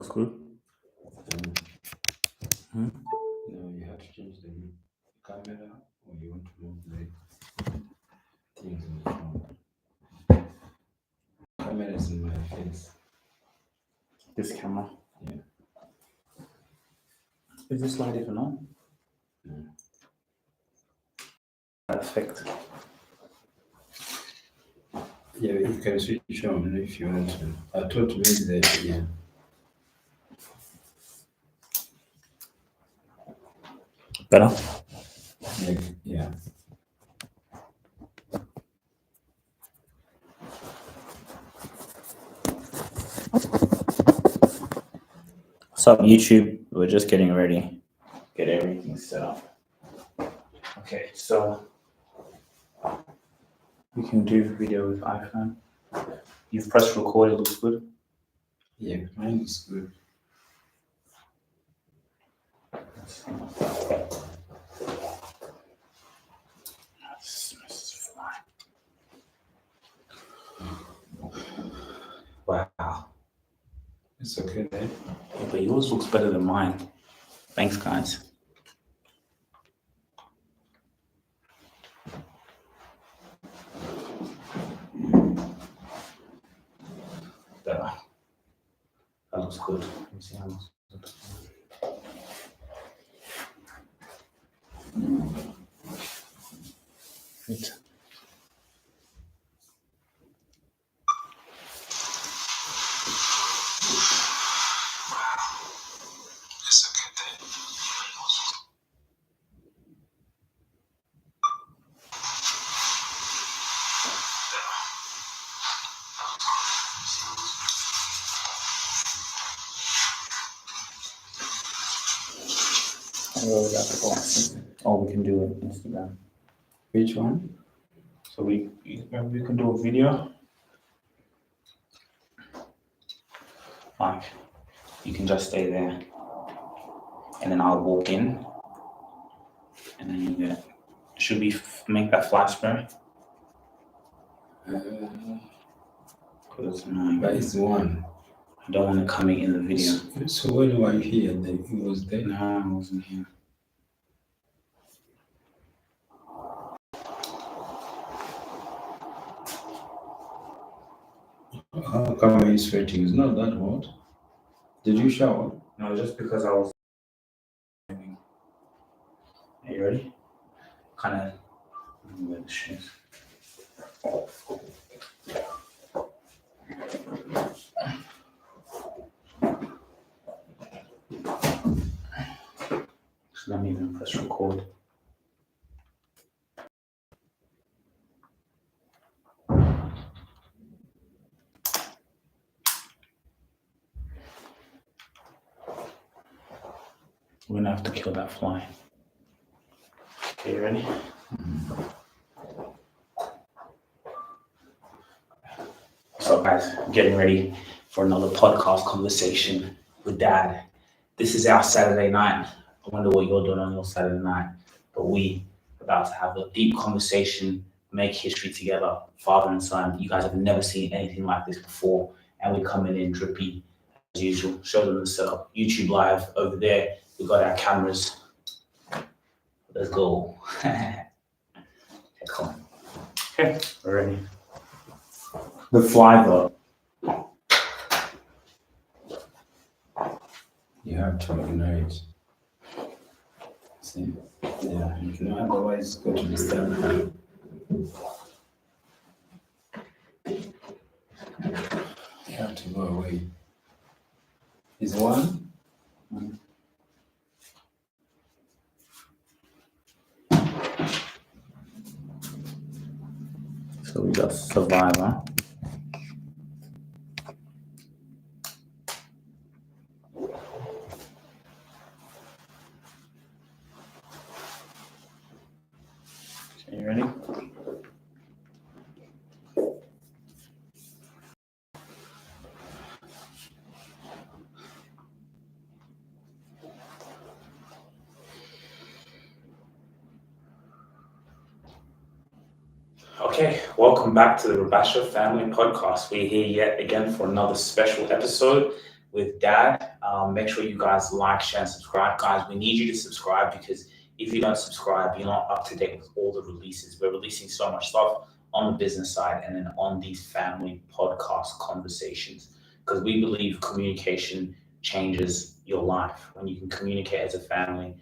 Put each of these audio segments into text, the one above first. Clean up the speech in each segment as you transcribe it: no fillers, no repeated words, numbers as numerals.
Good. Hmm? No, you have to change the camera or you want to move the things in the phone. Camera is in my face. This camera. Yeah. Is this light even on? No. Perfect. Yeah, you can switch on if you want to. I thought maybe that, yeah. Better? Yeah. What's up, YouTube? We're just getting ready. Get everything set up. Okay, so we can do video with iPhone. You've pressed record, it looks good. Yeah, mine is good. Wow. It's okay then. Yeah, but yours looks better than mine. Thanks, guys. Better. That looks good. Let me see how much. Good. It's okay then. Where was that for? Oh, we can do it Instagram. Which one? So we can do a video. Like, you can just stay there, and then I'll walk in, and then you get. Should we make that flash spray? Because But it's one. I don't want it coming in the video. So when were you here? Then it was there. No, I wasn't here. How come are you sweating? It's not that hot. Did you shower? No, just because I was. Are you ready? Kind of. Wear the shoes. So let me even press record. We're gonna have to kill that fly. Okay, you ready? So guys, getting ready for another podcast conversation with Dad. This is our Saturday night. I wonder what you're doing on your Saturday night. But we about to have a deep conversation, make history together, father and son. You guys have never seen anything like this before, and we're coming in drippy as usual. Show them the setup. YouTube live over there. We got our cameras. Let's go. Okay, come on. Okay, we're ready. The fly though. You have to ignore it. See? Yeah, if not, otherwise it's going to disturb you. You have to go away. Is one? So we got Survivor. Okay, you ready? Okay, welcome back to the Rabasha Family Podcast. We're here yet again for another special episode. with Dad. Make sure you guys like, share, and subscribe. Guys, we need you to subscribe because if you don't subscribe, you're not up to date with all the releases. We're releasing so much stuff on the business side and then on these family podcast conversations because we believe communication changes your life. When you can communicate as a family,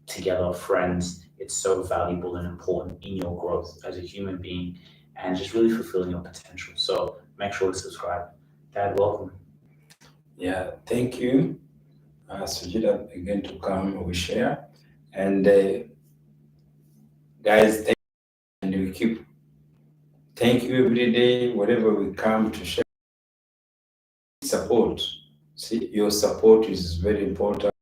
together, friends, it's so valuable and important in your growth as a human being and just really fulfilling your potential. So make sure to subscribe. Dad, welcome. Yeah, thank you, Sujita, again to come we share. And guys, and we keep thank you every day, whatever we come to share. Support. See, your support is very important.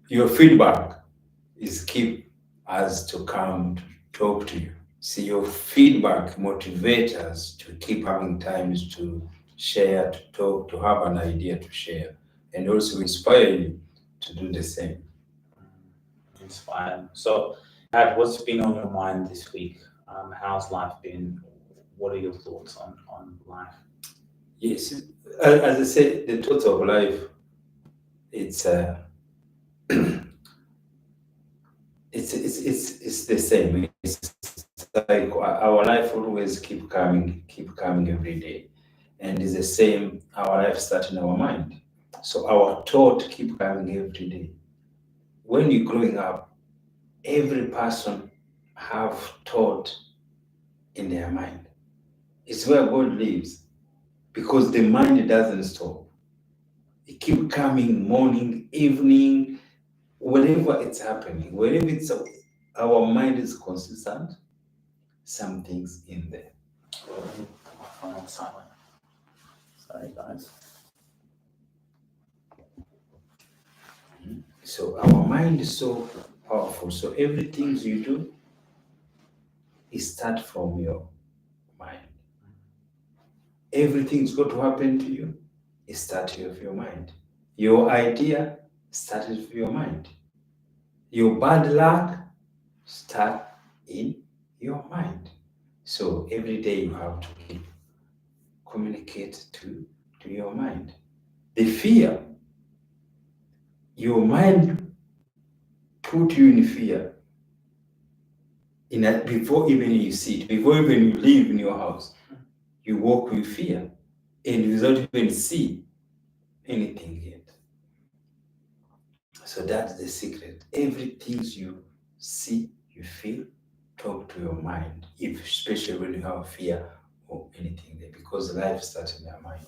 Your feedback is keep us to come to talk to you. See, your feedback motivates us to keep having times to share, to talk, to have an idea to share, and also inspire you to do the same. Inspired. So, Dad, what's been on your mind this week? How's life been? What are your thoughts on life? Yes, as I said, the thoughts of life, it's it's the same. It's like our life always keep coming every day, and it's the same. Our life starts in our mind, so our thought keep coming every day. When you're growing up, every person have thought in their mind. It's where God lives because the mind doesn't stop. It keep coming morning, evening, wherever it's happening, wherever it's our mind is consistent, something's in there. I'm silent. Sorry, guys. So our mind is so powerful. So everything you do is start from your mind. Everything's going to happen to you is starting with your mind. Your idea started with your mind. Your bad luck start in your mind. So every day you have to keep communicate to your mind. The fear, your mind put you in fear before even you see it, before even you live in your house, you walk with fear and without even see anything yet. So that's the secret. Everything you see, you feel, talk to your mind, if especially when you have fear or anything there, because life starts in your mind.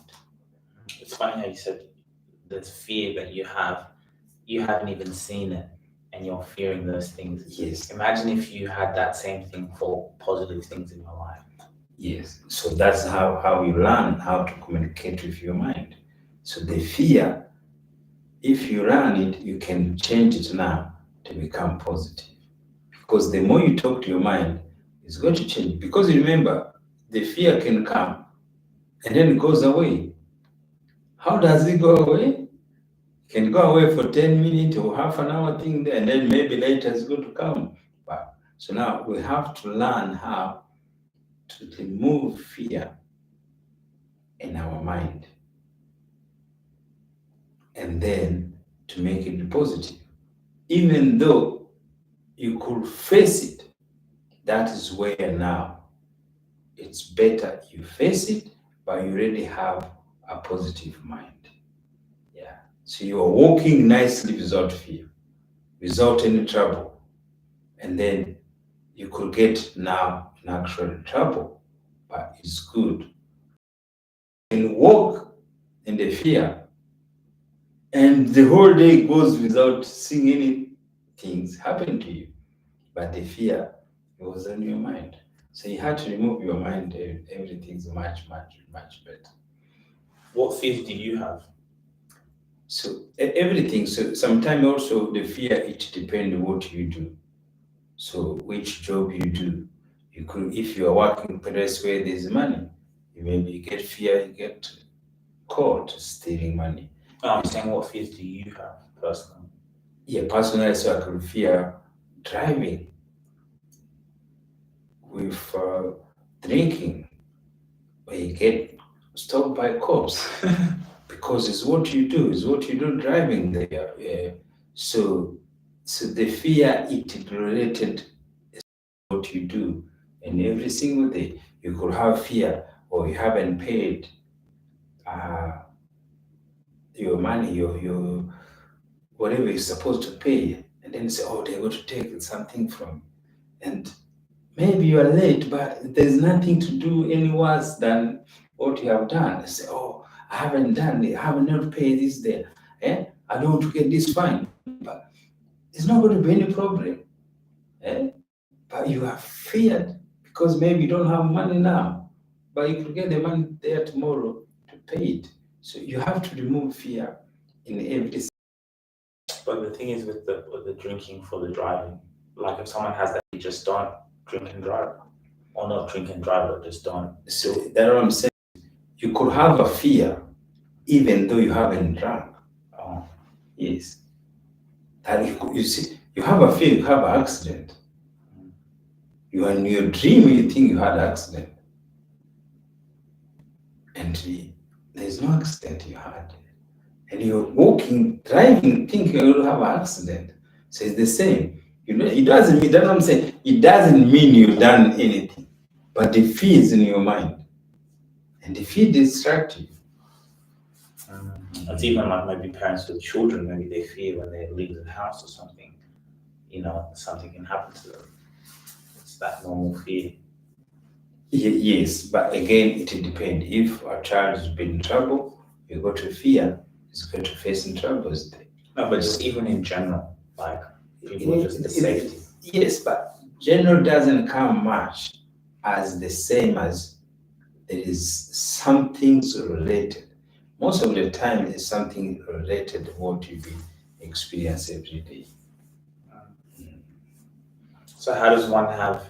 It's funny how you said the fear that you haven't even seen it, and you're fearing those things. Yes, Imagine if you had that same thing for positive things in your life. yes. So that's how you learn how to communicate with your mind. So the fear, if you learn it, you can change it now to become positive. Because the more you talk to your mind, it's going to change. Because remember, the fear can come and then it goes away. How does it go away? It can go away for 10 minutes or half an hour thing there, and then maybe later it's going to come back. So now we have to learn how to remove fear in our mind and then to make it positive. Even though you could face it, that is where now it's better you face it, but you already have a positive mind. Yeah. So you are walking nicely without fear, without any trouble. And then you could get now in actual trouble, but it's good. And walk in the fear, and the whole day goes without seeing any things happen to you. But the fear was in your mind. So you had to remove your mind, everything's much, much, much better. What fears do you have? So everything. So sometimes also the fear it depends what you do. So which job you do. You could if you are working place where there's money, you maybe you get fear, you get caught stealing money. No, I'm saying what fears do you have personally? Yeah, personally, so I could fear driving with drinking, where you get stopped by cops. because it's what you do, driving there. So the fear it related is what you do, and every single day you could have fear, or you haven't paid uh, your money, your whatever you're supposed to pay, and then you say, oh, they're going to take something from, and maybe you are late, but there's nothing to do any worse than what you have done. You say, oh, I haven't done it, I have not paid this there. I don't want to get this fine, but it's not going to be any problem. But you have feared because maybe you don't have money now, but you could get the money there tomorrow to pay it. So you have to remove fear in every. But the thing is with the drinking for the driving, like if someone has that, you just don't drink and drive, or not drink and drive, but just don't. So that's what I'm saying. You could have a fear even though you haven't drunk. Oh, Yes. And you see, you have a fear, you have an accident. You are in your dream, you think you had an accident. And there's no accident you had. And you're walking, driving, thinking you will have an accident. So it's the same. You know, it doesn't mean, that's what I'm saying. It doesn't mean you've done anything. But the fear is in your mind. And the fear distracts you. It's even like maybe parents with children, maybe they fear when they leave the house or something, something can happen to them. It's that normal fear. Yes, but again, it depends. If a child has been in trouble, you go to fear, he's going to face in troubles. No, but just even in general, like people just the safety. Yes, but general doesn't come much as the same as there is some things related. Most of the time, there's something related to what you experience every day. So how does one have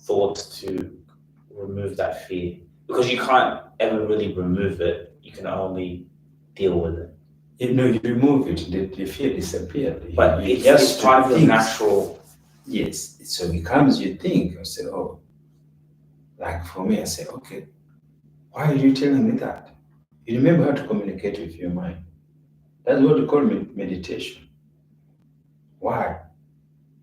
thoughts to remove that fear? Because you can't ever really remove it. You can only deal with it. You remove it, the fear disappears. But it's just part of the natural. Yes, so it becomes you think, I say, oh, like for me, I say, okay, why are you telling me that? You remember how to communicate with your mind. That's what we call meditation. Why?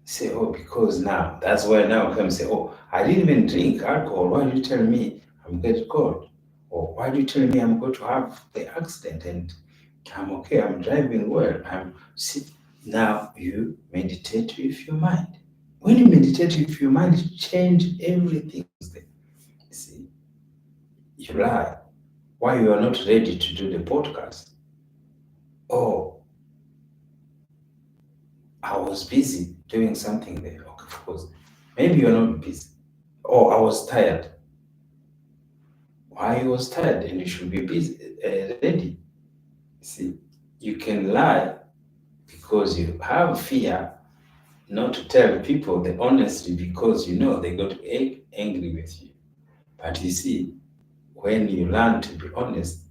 Say, oh, because now, that's why now I come say, oh, I didn't even drink alcohol. Why do you tell me I'm getting cold? Or why do you tell me I'm going to have the accident and I'm okay, I'm driving well. Now you meditate with your mind. When you meditate with your mind, you change everything. See, you lie. Why you are not ready to do the podcast? Oh, I was busy doing something there. Okay, of course. Maybe you're not busy. Oh, I was tired. Why you was tired and you should be busy, ready? See, you can lie because you have fear not to tell people the honesty because you know they're going to be angry with you. But you see, when you learn to be honest,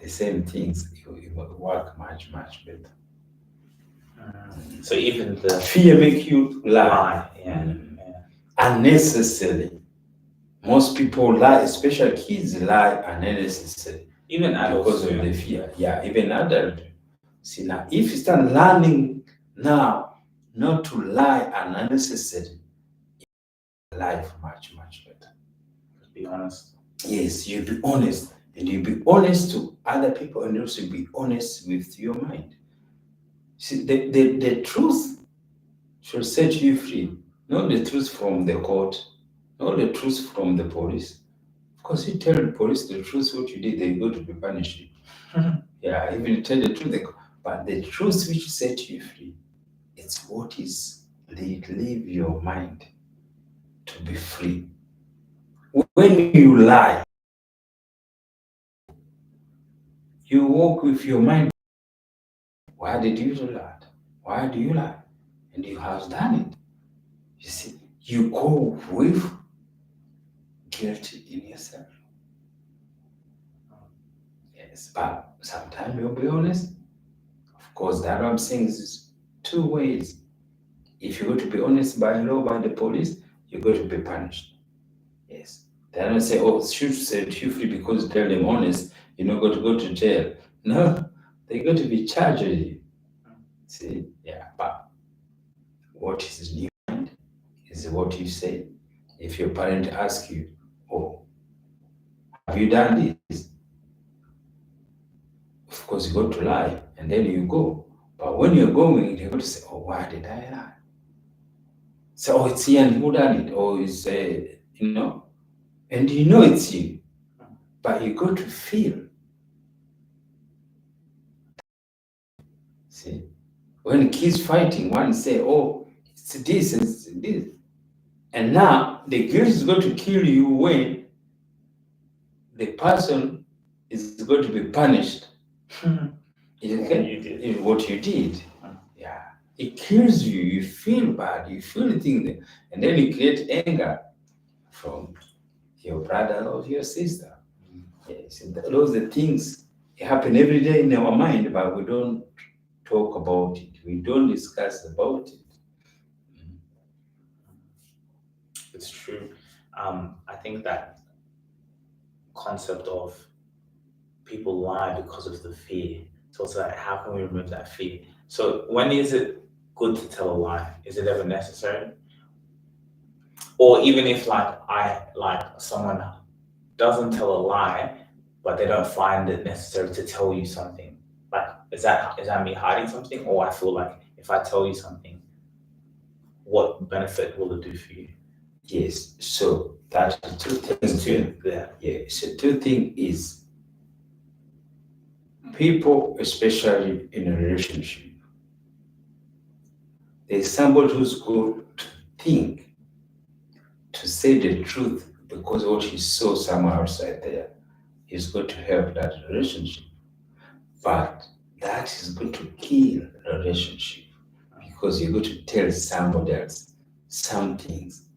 the same things you will work much, much better. So even the fear make you lie. Yeah. Unnecessarily. Most people lie, especially kids lie unnecessarily. Even adults because of the fear. Yeah, even adults. See now, if you start learning now not to lie unnecessarily, life much, much better. Be honest. Yes, you be honest. And you be honest to other people and also be honest with your mind. See, the truth should set you free. Not the truth from the court, not the truth from the police. Of course, you tell the police the truth, what you did, they go to be punished. Yeah, even tell the truth, but the truth which set you free, it's what is leave your mind to be free. When you lie, you walk with your mind. Why did you do that? Why do you lie? And you have done it. You see, you go with guilt in yourself. Yes, but sometimes you'll be honest. Of course, that I'm saying is two ways. If you go to be honest by law, by the police, you're going to be punished. Yes. They don't say, oh, should set you free because you tell them honest, you're not going to go to jail. No, they're going to be charged with you. See, yeah, but what is in your mind is what you say. If your parent asks you, "Oh, have you done this?" Of course, you got to lie, and then you go. But when you're going, they're going to say, "Oh, why did I lie?" So, "Oh, it's Ian who done it," or it's and you know it's you, but you got to feel. See, when kids fighting, one say, "Oh, it's this," and now the guilt is going to kill you when the person is going to be punished. Okay? You did. In what you did. Yeah. It kills you. You feel bad. You feel things, and then you create anger from your brother or your sister. Yes, and those are things happen every day in our mind, but we don't talk about it. We don't discuss about it. It's true. I think that concept of people lie because of the fear. So it's like, how can we remove that fear? So when is it good to tell a lie? Is it ever necessary? Or even if someone doesn't tell a lie, but they don't find it necessary to tell you something. Like, is that me hiding something? Or I feel like if I tell you something, what benefit will it do for you? Yes. So that's two things here. Yeah. So two things is people, especially in a relationship, there's somebody who's going to think to say the truth because what he saw somewhere outside there is going to help that relationship. But that is going to kill the relationship because you're going to tell somebody else some things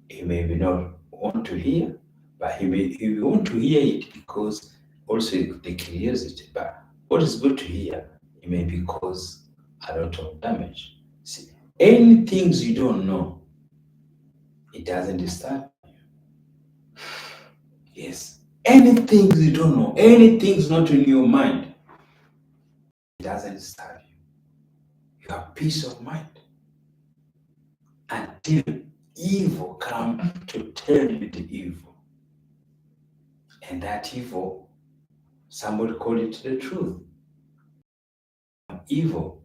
he may be not want to hear, but he may want to hear it because also the curiosity. But what is good to hear, it may be cause a lot of damage. See, any things you don't know, it doesn't disturb you. Yes. Anything you don't know, anything's not in your mind, it doesn't disturb you. You have peace of mind until evil come to tell you the evil. And that evil, somebody call it the truth. Evil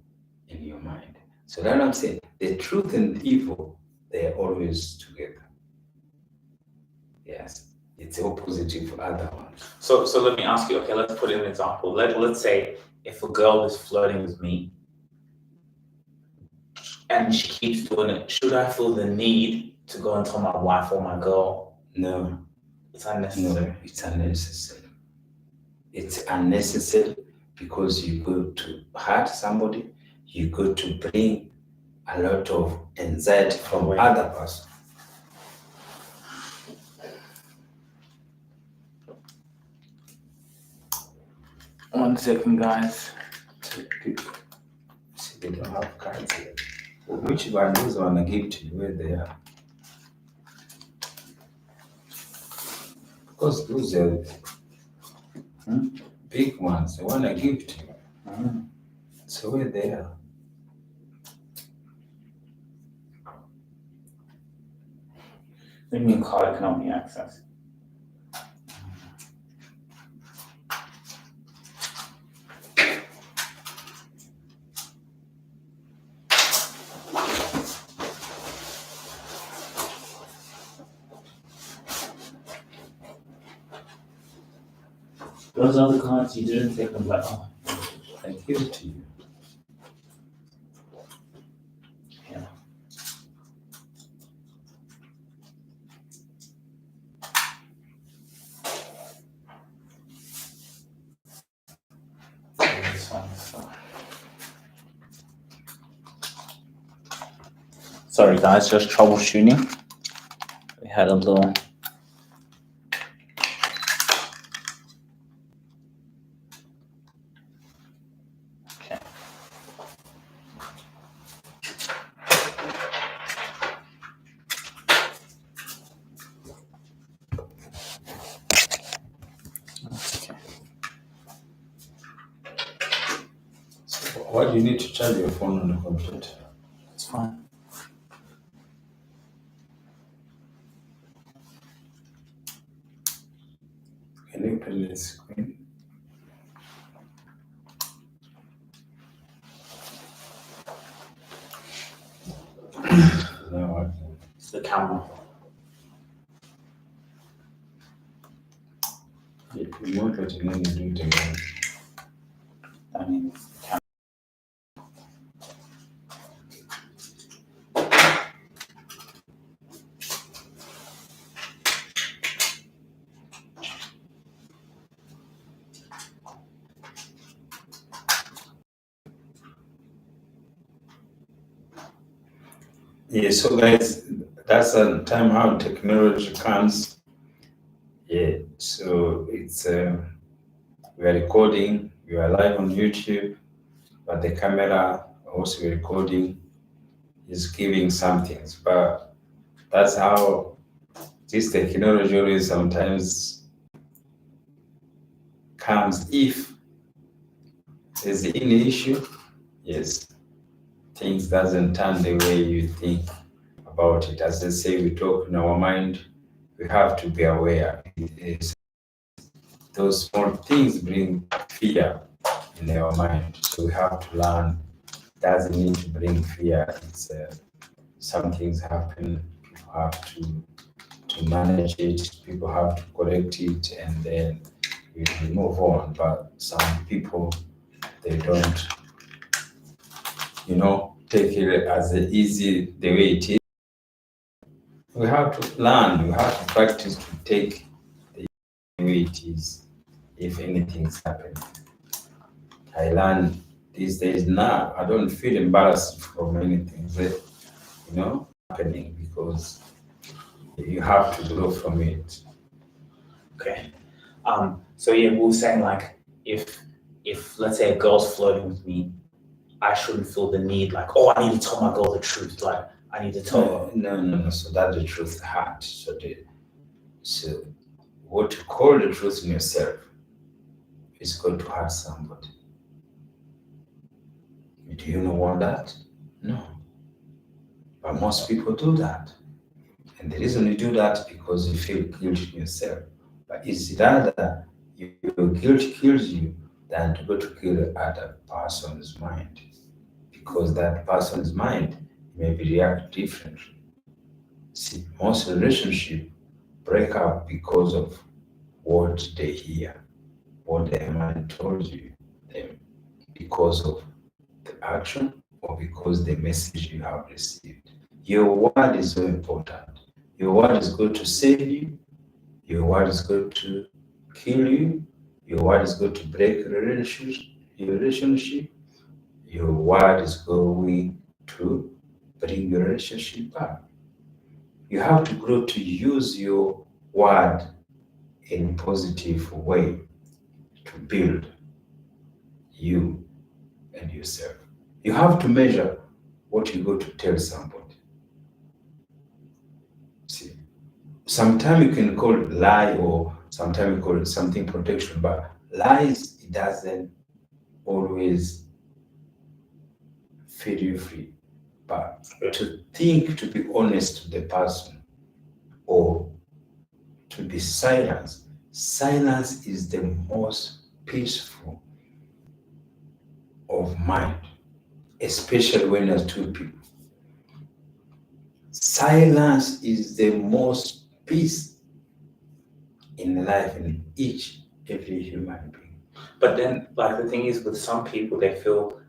in your mind. So that's what I'm saying. The truth and the evil, they're always together. Yes. It's opposite for other ones. So let me ask you, okay, let's put in an example. Let's say if a girl is flirting with me and she keeps doing it, should I feel the need to go and tell my wife or my girl? No. It's unnecessary. No, it's unnecessary. It's unnecessary because you go to hurt somebody, you go to bring a lot of anxiety from other person. One second, guys. See, they don't have cards here. Which one? Those one I give to you where they are. Because those are big ones. The one I give to you. So where they are. What do you mean card economy access? Those are the cards you didn't take them, but I give it to you. Yeah. This one, so. Sorry guys, just troubleshooting. We had a little. Okay. Okay. Why do you need to charge your phone on the computer? It's fine. Can you open the screen? No, It's the camera. you want it and then you do it again. I mean, it's the camera. Yeah, so guys, that's a time how technology comes. Yeah, so it's we are recording, we are live on YouTube, but the camera also recording is giving some things. But that's how this technology always sometimes comes. If there's any issue, yes, things doesn't turn the way you think about it. As they say, we talk in our mind, we have to be aware. Those small things bring fear in our mind. So we have to learn. Doesn't need to bring fear. It's some things happen. People have to manage it. People have to correct it, and then we move on. But some people they don't, take it as easy the way it is. We have to learn. We have to practice to take the way it is. If anything's happened, I learn these days now. I don't feel embarrassed from anything that happening because you have to grow from it. Okay. So yeah, we were saying like if let's say a girl's flirting with me, I shouldn't feel the need like, oh, I need to tell my girl the truth. Like I need to tell her. No. So that the truth hurt. So what you call the truth in yourself is going to hurt somebody. Do you not want that? No. But most people do that. And the reason you do that is because you feel guilty in yourself. But it's rather your guilt kills you than to go to kill the other person's mind. Because that person's mind may react differently. See, most relationships break up because of what they hear, what their mind told them, because of the action or because the message you have received. Your word is so important. Your word is going to save you. Your word is going to kill you. Your word is going to break your relationship. Your word is going to bring your relationship back. You have to grow to use your word in a positive way to build you and yourself. You have to measure what you go to tell somebody. See, sometimes you can call it lie or sometimes you call it something protection, but lies, it doesn't always feel you free. But to think, to be honest to the person or to be silent, silence is the most peaceful of mind, especially when there's two people. Silence is the most peace in life in every human being. But then like the thing is with some people they feel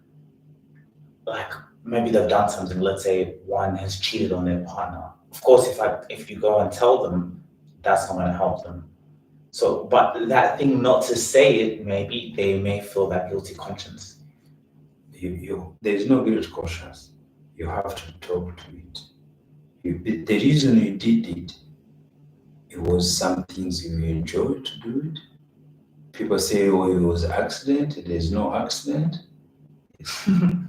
like maybe they've done something, let's say one has cheated on their partner. Of course if you go and tell them, that's not gonna help them. So but that thing not to say it, maybe they may feel that guilty conscience. There's no guilt conscience. You have to talk to it. The reason you did it was some things you enjoyed to do it. People say, oh, it was an accident. There's no accident.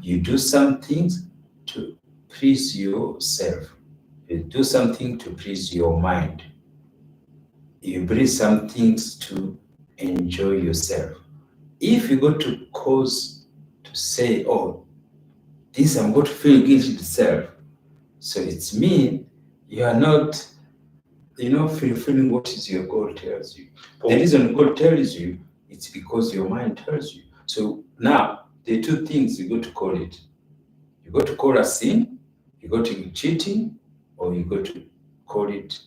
You do some things to please yourself. You do something to please your mind. You bring some things to enjoy yourself. If you go to cause to say, oh, this I'm going to feel guilty itself. So it's mean you are not, fulfilling what is your God tells you. The reason God tells you, it's because your mind tells you. So now, the two things you got to call it. You got to call a sin, you got to be cheating, or you got to call it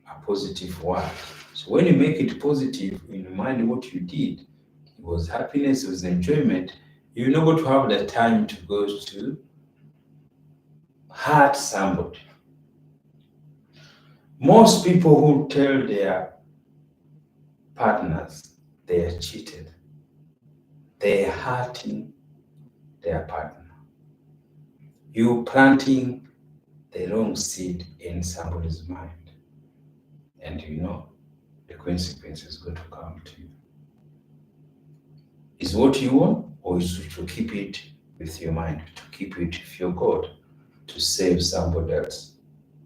a positive word. So when you make it positive in your mind, what you did, it was happiness, it was enjoyment, you're not going to have the time to go to hurt somebody. Most people who tell their partners they are cheated, they're hurting their partner. You planting the wrong seed in somebody's mind, and the consequence is going to come to you. Is what you want, or is to keep it with your mind, to keep it with your God, to save somebody else?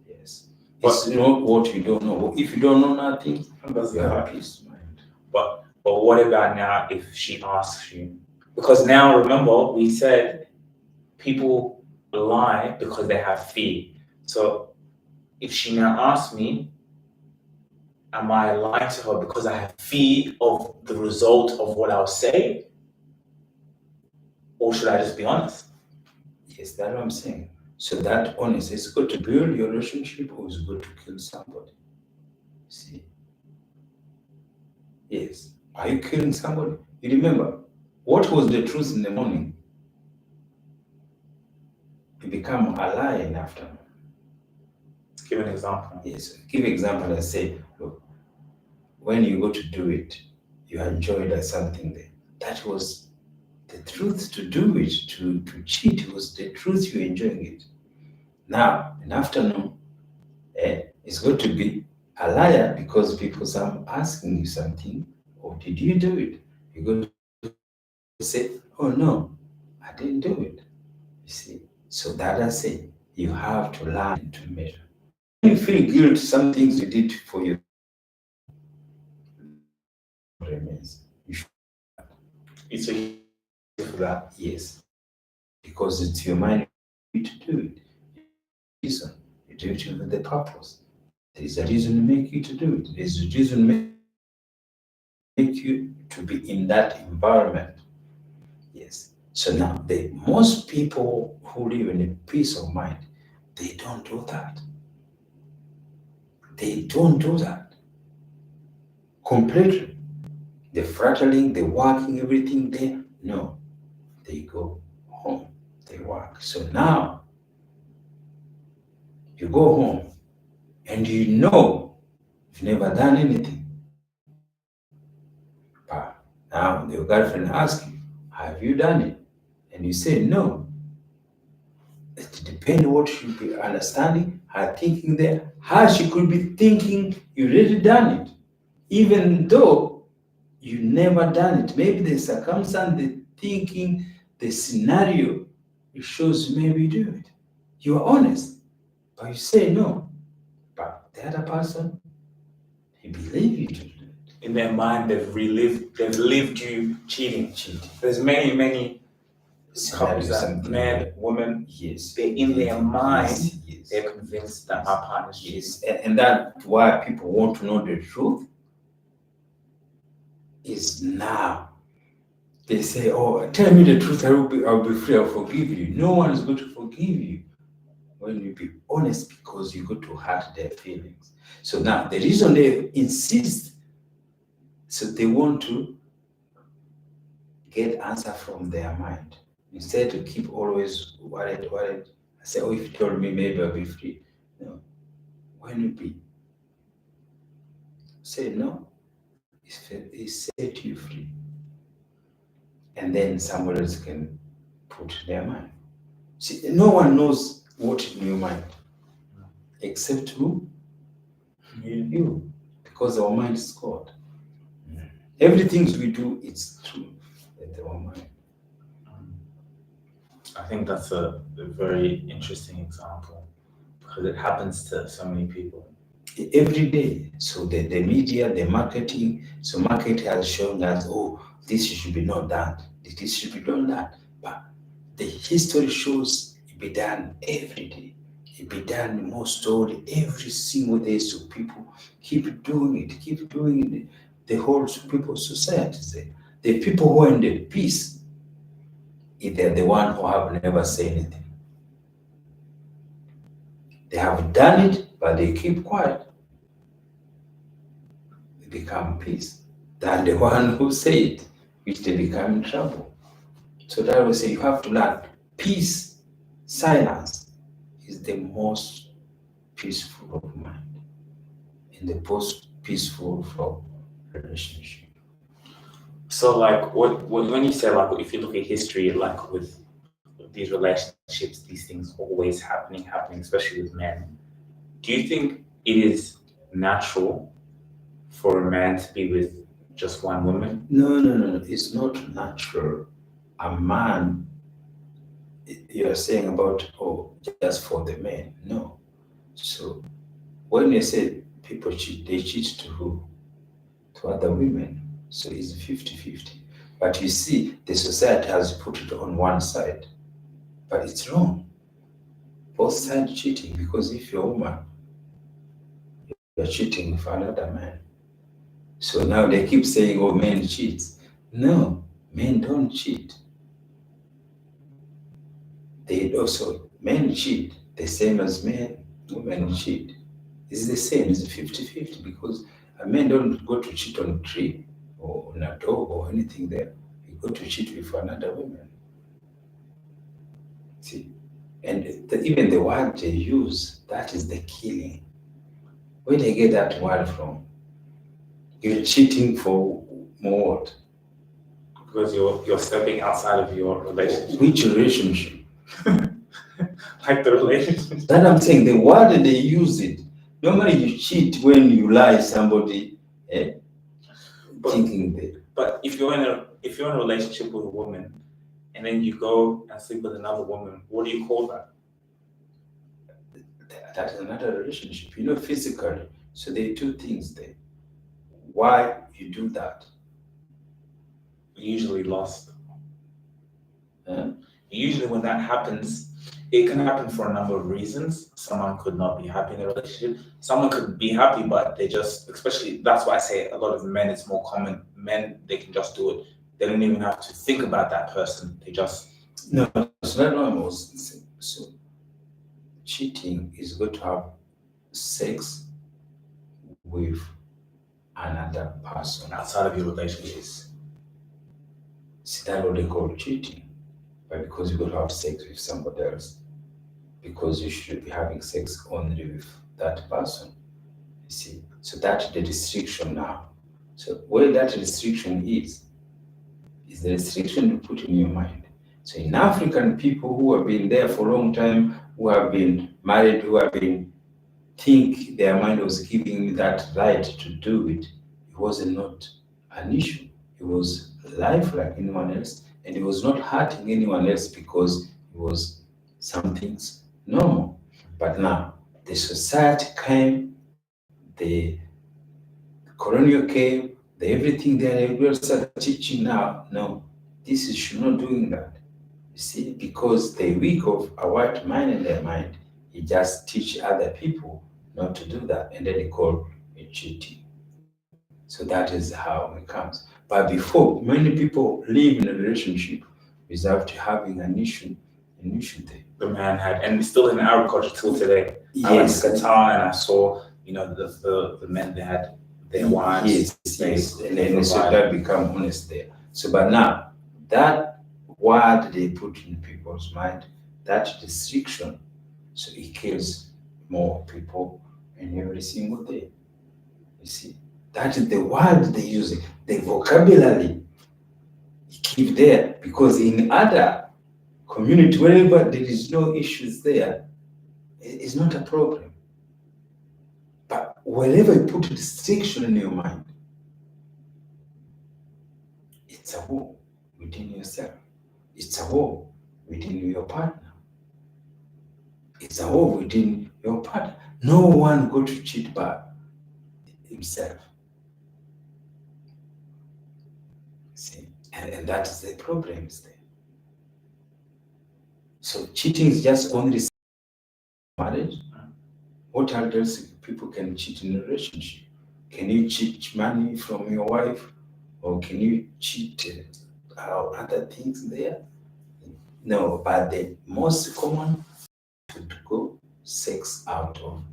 Yes. It's not what you don't know. If you don't know nothing, you have peace of mind. But what about now if she asks you? Because now remember we said people lie because they have fear. So if she now asks me, am I lying to her because I have fear of the result of what I'll say? Or should I just be honest? Yes, that's what I'm saying. So that honesty is good to build your relationship, or is good to kill somebody. See? Yes. Are you killing somebody? You remember, what was the truth in the morning? It become a lie in the afternoon. Give an example. Yes. Give example and say, look, when you go to do it, you enjoyed something there. That was the truth to do it, to cheat was the truth, you're enjoying it. Now, in the afternoon, it's going to be a liar because people are asking you something, or did you do it? You're going to say, oh no, I didn't do it. You see, so that I say, you have to learn to measure. When you feel guilt, some things you did for you remains. You should. It's a for that. Yes, because it's your mind to do it. Reason you do it with the purpose. There is a reason to make you to do it. There is a reason to make you to be in that environment. Yes. So now, most people who live in a peace of mind, they don't do that. They don't do that completely. They're frattling, they're working, everything there. No, they go home, they work. So now you go home and you've never done anything. But now your girlfriend asks you, have you done it? And you say no. It depends what she be understanding, her thinking there, how she could be thinking you already done it, even though you never done it. Maybe the circumstance, the thinking, the scenario, it shows maybe you do it. You are honest, but you say no. But the other person, he believes you to do it. In their mind, they've lived you cheating. There's many couples that men, women, yes, they're in their mind, yes. they're convinced that my partner's cheating. Yes, and that's why people want to know the truth. Is now they say, oh, tell me the truth, I'll be free, I'll forgive you. No one is going to forgive you when you be honest, because you go to hurt their feelings. So now the reason they insist, so they want to get answer from their mind instead to keep always worried. I say, oh, if you told me, maybe I'll be free. No, when you be say no, it set you free, and then somebody else can put their mind. See, no one knows what in your mind except who? You, because our mind is God. Everything we do, it's true at our mind. I think that's a very interesting example because it happens to so many people. Every day. So the media, the marketing, so market has shown us, oh, this should be not done, this should be done that. But the history shows it be done every day. It be done more slowly every single day. So people keep doing it. The whole people society there. The people who are in the peace, if they're the one who have never said anything. They have done it, but they keep quiet. They become peace. Than the one who say it, which they become in trouble. So that will say you have to learn peace. Silence is the most peaceful of mind and the most peaceful from relationship. So like when you say like if you look at history, like with these relationships, these things always happening, especially with men. Do you think it is natural for a man to be with just one woman? No. It's not natural. A man, you're saying about, oh, just for the men. No. So when you say people cheat, they cheat to who? To other women. So it's 50-50. But you see, the society has put it on one side. But it's wrong. Both sides cheating, because if you're a woman, you're cheating for another man. So now they keep saying, oh, men cheat. No, men don't cheat. They also, men cheat the same as women cheat. It's the same, it's 50-50, because a man don't go to cheat on a tree or on a dog or anything there. You go to cheat with another woman. See? And even the word they use, that is the killing. Where they get that word from? You're cheating for more. Because you're stepping outside of your relationship. Which relationship? Like the relationship. That I'm saying, the word they use it. Normally you cheat when you lie somebody thinking that. But if you're in a relationship with a woman and then you go and sleep with another woman, what do you call that? That is another relationship, physically. So there are two things there. Why you do that? Usually lost. Usually when that happens, it can happen for a number of reasons. Someone could not be happy in a relationship. Someone could be happy, but they just, especially, that's why I say a lot of men, it's more common. Men, they can just do it. They don't even have to think about that person. They just... No, it's not normal. So cheating is going to have sex with another person outside of your relationship. See, that's what they call cheating. But because you're going to have sex with somebody else, because you should be having sex only with that person. You see, so that's the restriction now. So where that restriction is the restriction to put in your mind. So in African people who have been there for a long time, who have been married, who have been think their mind was giving me that right to do it, it was not an issue. It was life like anyone else, and it was not hurting anyone else because it was something normal. But now the society came, the colonial came, everything that everybody started teaching now. No, this is should not doing that. You see, because the weak of a white man in their mind, you just teach other people not to do that, and then they call it cheating. So that is how it comes. But before, many people live in a relationship without having an issue there. The man had, and it's still in agriculture till today. Yes. I went to Qatar and I saw, the men, they had their wives. Yes. And then so that become honest there. So, but now, that word they put in people's mind, that restriction, so it kills more people and every single day. You see, that is the word they use, the vocabulary keep there, because in other community, wherever there is no issues there, it's not a problem. But wherever you put restriction in your mind, it's a war within yourself. It's a war within your partner. It's a war within your partner. No one go to cheat but himself. See, and that is the problem there. So cheating is just only marriage. What else people can cheat in a relationship? Can you cheat money from your wife? Or can you cheat other things there? No, but the most common would go sex out of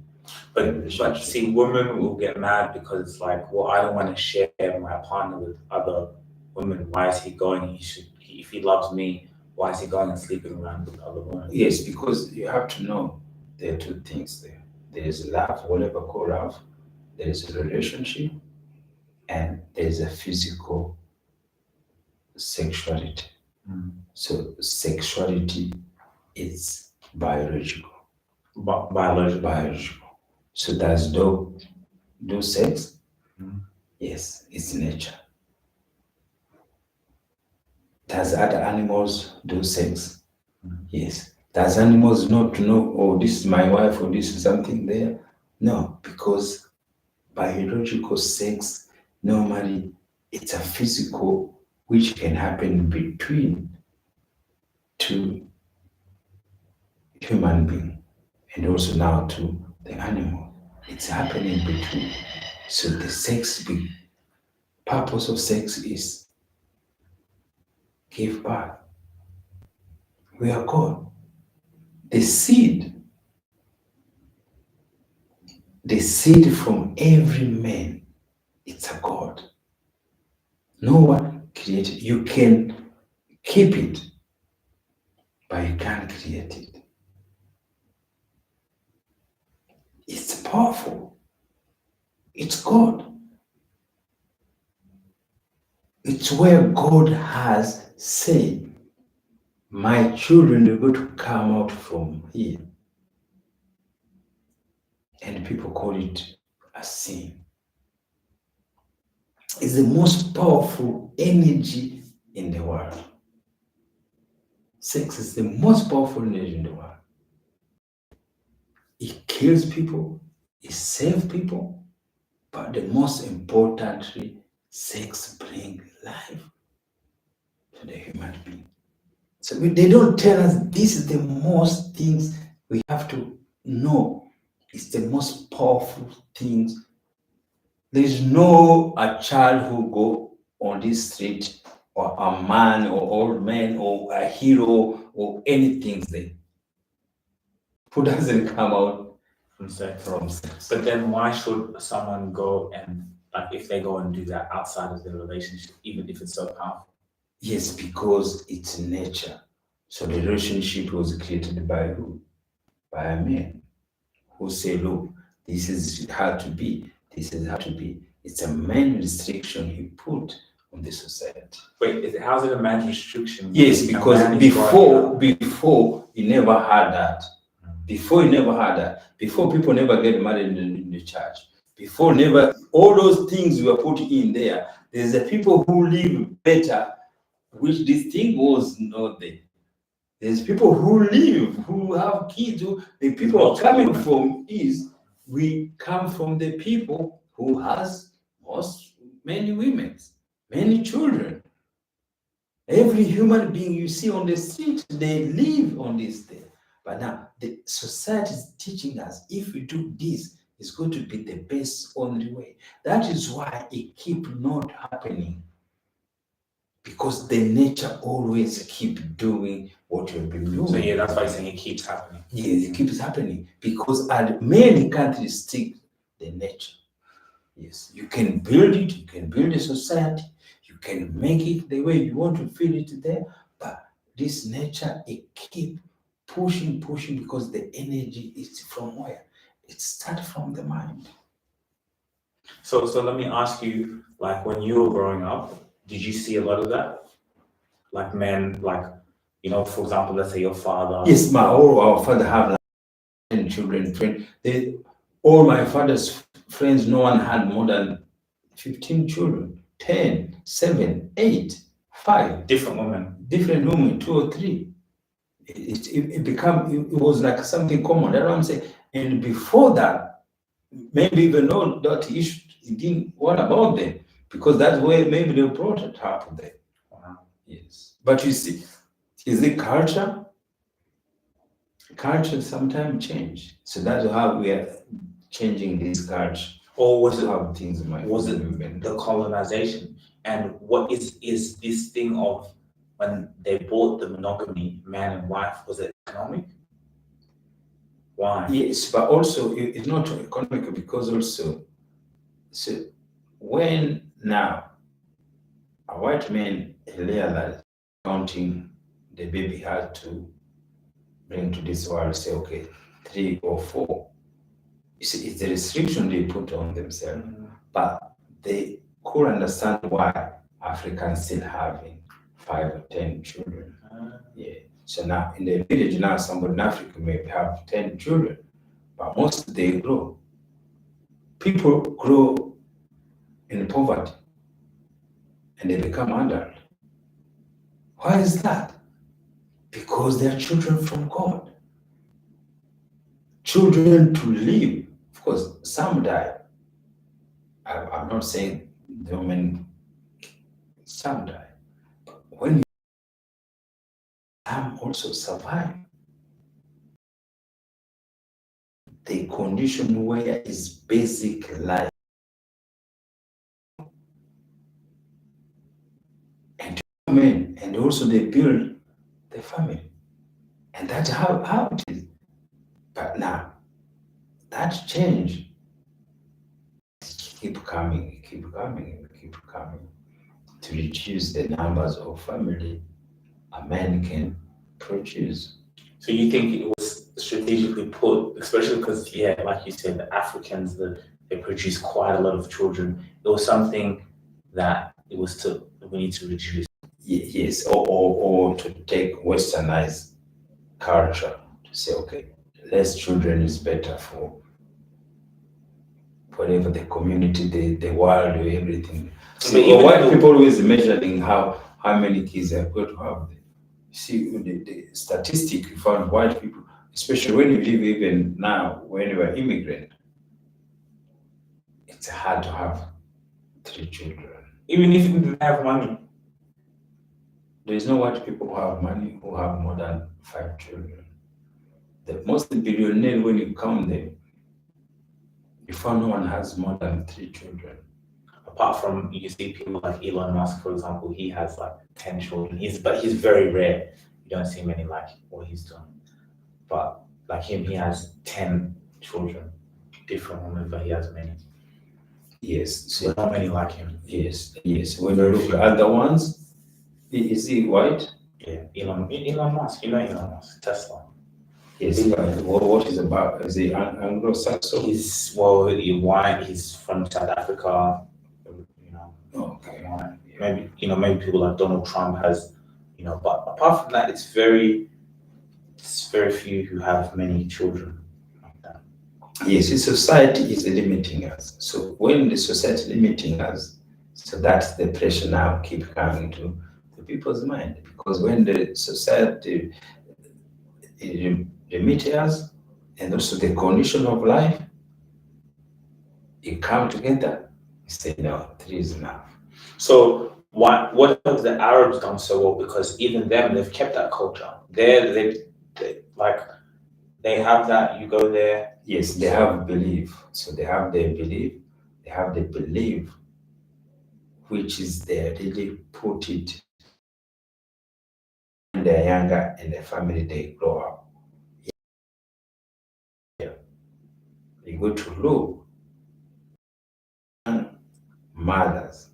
But see, women will get mad because it's like, well, I don't want to share my partner with other women. Why is he going? If he loves me, why is he going and sleeping around with other women? Yes, because you have to know there are two things there. There is love, whatever call love. There is a relationship, and there is a physical sexuality. So sexuality is biological. Biological. So does dog do sex? Yes, it's nature. Does other animals do sex? Yes. Does animals not know, oh, this is my wife or this is something there? No, because biological sex normally it's a physical which can happen between two human beings and also now to the animal. It's happening between. So the purpose of sex is give birth. We are God. The seed from every man, it's a God. No one created. You can keep it, but you can't create it. It's powerful. It's God. It's where God has said, my children are going to come out from here. And people call it a sin. It's the most powerful energy in the world. Sex is the most powerful energy in the world. It kills people, it saves people, but the most importantly, sex brings life to the human being. So they don't tell us this is the most things we have to know. It's the most powerful things. There is no a child who go on this street or a man or old man or a hero or anything there who doesn't come out From sex. from sex. But then why should someone go and, like, if they go and do that outside of their relationship, even if it's so powerful? Yes, because it's nature. So the relationship was created by who? By a man who say, look, this is how to be. This is how to be. It's a man restriction he put on the society. Wait, how's it a man's restriction? Yes, because before you never had that. Before you never had that. Before people never get married in the church. Before never, all those things were put in there. There's the people who live better, which this thing was not there. There's people who live, who have kids, the people are coming from is, we come from the people who has many women, many children. Every human being you see on the street, they live on this thing. But now the society is teaching us if we do this, it's going to be the best only way. That is why it keep not happening. Because the nature always keep doing what you've been doing. So yeah, that's why I'm saying it keeps happening. Yes, it keeps happening. Because many countries stick the nature. Yes, you can build it, you can build a society, you can make it the way you want to feel it there, but this nature, it keep pushing, because the energy is from where? It starts from the mind. So let me ask you, like, when you were growing up, did you see a lot of that? Like men, like, you know, for example, let's say your father. Yes, our father have like 10 children, friends. All my father's friends, no one had more than 15 children, 10, 7, 8, 5. Different women, 2 or 3. It was like something common. That's what I'm saying. And before that, maybe even though that issue, it didn't what about them, because that's where maybe they brought it up there. Wow. Yes. But you see, is it culture? culture sometimes change. So that's how we are changing this culture. Or was it How things might was it movement. the colonization? And what is this thing of when they bought the monogamy, man and wife, was it economic? Why? Yes, but also it's not economical because also, so when now a white man realized counting the baby had to bring to this world, say, okay, 3 or 4. You see, it's the restriction they put on themselves, but they could understand why Africans still having 5 or 10 children. Yeah. So now in the village now, somebody in Africa may have 10 children, but most they grow. People grow in poverty and they become adult. Why is that? Because they are children from God. Children to live. Of course, some die. I'm not saying the women, some die. But when you also survive, the condition where is basic life and men, and also they build the family. And that's how it is. But now that change keep coming to reduce the numbers of family a man can produce. So you think it was strategically put, especially because, yeah, like you said, the Africans, they produce quite a lot of children. It was something that we need to reduce. Yes, or to take westernized culture to say, okay, less children is better for whatever the community, the world, or everything. But So even white though- people always measuring how many kids they're going to have. See the statistic you found white people, especially when you live even now, when you are immigrant, it's hard to have 3 children. Even if you didn't have money. There is no white people who have money who have more than 5 children. The most billionaire, when you count them, you find no one has more than 3 children. Apart from, you see people like Elon Musk, for example, he has like 10 children. But he's very rare. You don't see many like what he's doing. But like him, he has 10 children, different women, but he has many. Yes, So not many like him. yes. When you look at the ones, is he white? Yeah, Elon Musk. You know Elon Musk, Tesla. Yes, but what is about? Is he Anglo-Saxon? He's white. He's from South Africa. You know. Okay. Maybe people like Donald Trump has, But apart from that, it's very few who have many children like that. Yes, society is limiting us. So when the society limiting us, so that's the pressure now keep coming to the people's mind. Because when the society limits us, and also the condition of life, you come together, you say, no, 3 is enough. So what have the Arabs done so well? Because even them, they've kept that culture. They have that. You go there. Yes, they have belief. So they have their belief. They have the belief, which is they really put it when they're younger and the family they grow up. Yeah. You go to look, mothers,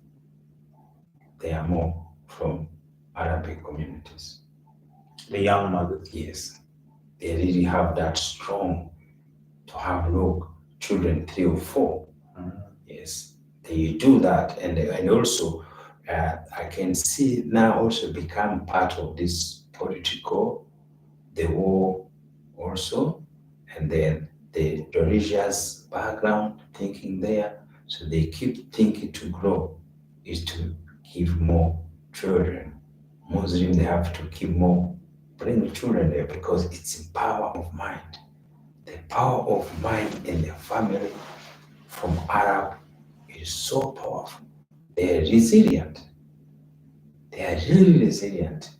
they are more from Arabic communities. The young mothers. Yes. They really have that strong to have children 3 or 4. Yes, they do that, and also I can see now also become part of this political, the war also, and then the religious background thinking there. So they keep thinking to grow is to give more children. Muslim they have to keep more, bring children there because it's the power of mind. The power of mind in the family from Arab is so powerful. They are resilient. They are really resilient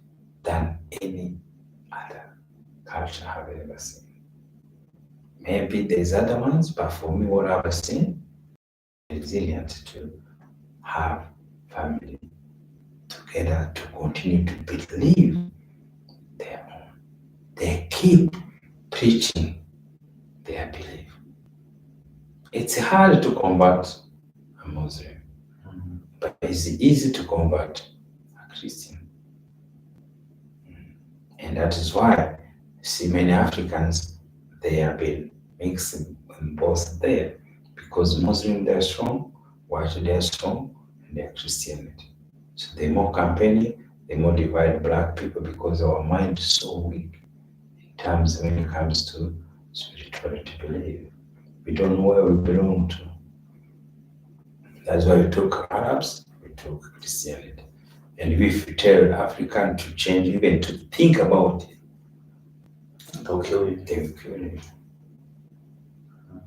than any other culture I've ever seen. Maybe there's other ones, but for me, what I've seen, resilient to have family together to continue to believe their own. They keep preaching their belief. It's hard to convert a Muslim, but it's easy to convert a Christian. And that is why see many Africans, they have been mixing in both there, because Muslim they're strong, white they're strong, and they're Christianity. So the more campaigning, the more divide black people, because our mind is so weak in terms when it comes to spirituality belief. We don't know where we belong to. That's why we took Arabs, we took Christianity. And if you tell African to change, even to think about it, They'll kill you. they will kill you.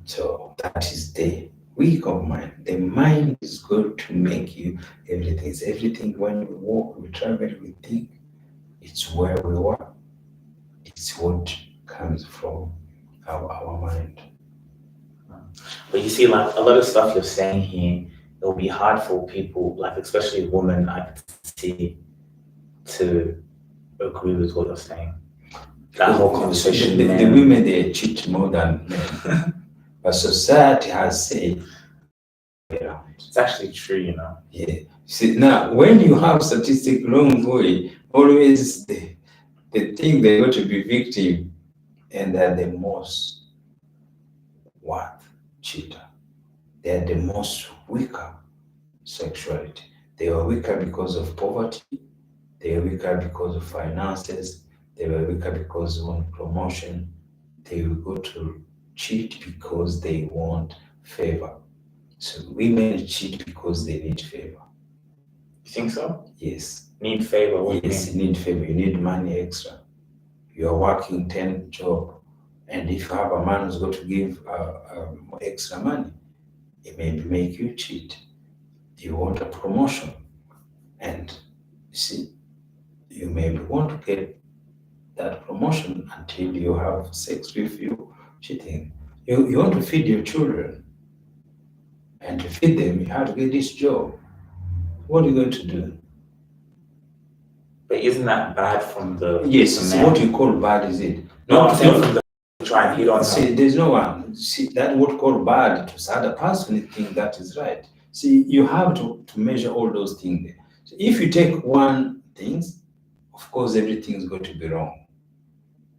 So that is the weak of mind. The mind is going to make you everything. It's everything when we walk, we travel, we think. It's where we are. It's what comes from our mind. But you see, like a lot of stuff you're saying here, it'll be hard for people, like especially women, I could see, to agree with what you're saying. That whole conversation. The man, women, they cheat more than men. But society has said, yeah, it's actually true, you know. yeah. See, now, when you have statistic long way, always the thing they go to be victim, and they're the most what cheater. They're the most weaker sexuality. They are weaker because of poverty. They are weaker because of finances. They were weaker because of promotion. They will go to cheat because they want favor. So women cheat because they need favor. You think so? Yes. Need favor? What do you Yes, mean? you need favor. You need money extra. You are working 10 job, and if you have a man who's going to give extra money, it may make you cheat. You want a promotion, and you see, you maybe want to get that promotion until you have sex with you cheating. You want to feed your children, and to feed them, you have to get this job. What are you going to do? But isn't that bad from the Yes, the see, man? what you call bad is it? No, Not I'm to saying be- from the try and hit on her. See, there's no one. See, that what called bad to other person think that is right. See, you have to measure all those things there. So if you take one things, of course everything is going to be wrong.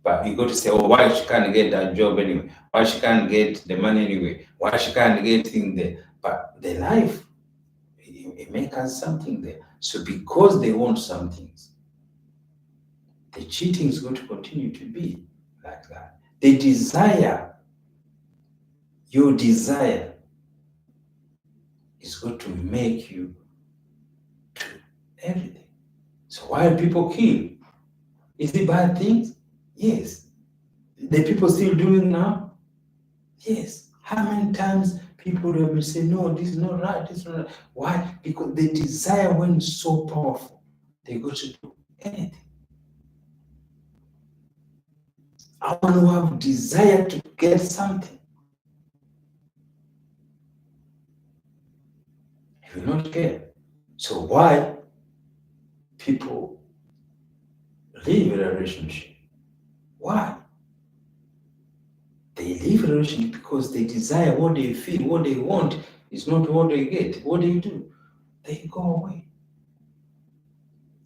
But you got to say, oh, why she can't get that job anyway? Why she can't get the money anyway? Why she can't get things there? But the life, it makes us something there. So because they want some things, the cheating is going to continue to be like that. The desire, your desire is going to make you do everything. So why people kill? Is it bad things? Yes. The people still doing now? Yes. How many times people will say, no, this is not right, this is not right. Why? Because the desire when it's so powerful, they go to do anything. I want to have desire to get something. If you not care. So why people leave a relationship? Why? They leave a relationship because they desire what they feel, what they want is not what they get. What do? They go away.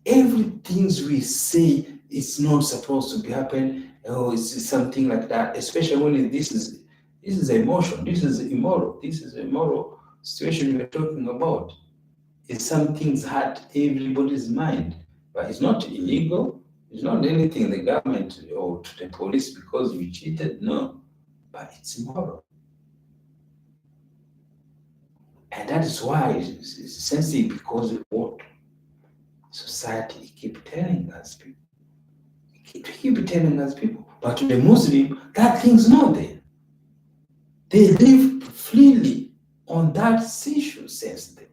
Everything we say is not supposed to be happening, or it's something like that, especially when this is emotion, this is immoral, this is a moral situation we're talking about. It's some things hurt everybody's mind, but it's not illegal, it's not anything the government or to the police because you cheated, no, but it's immoral. And that is why it's sensitive, because of what society keep telling us people. Keep telling us people. But to the Muslim, that thing's not there. They live freely on that issue, says them.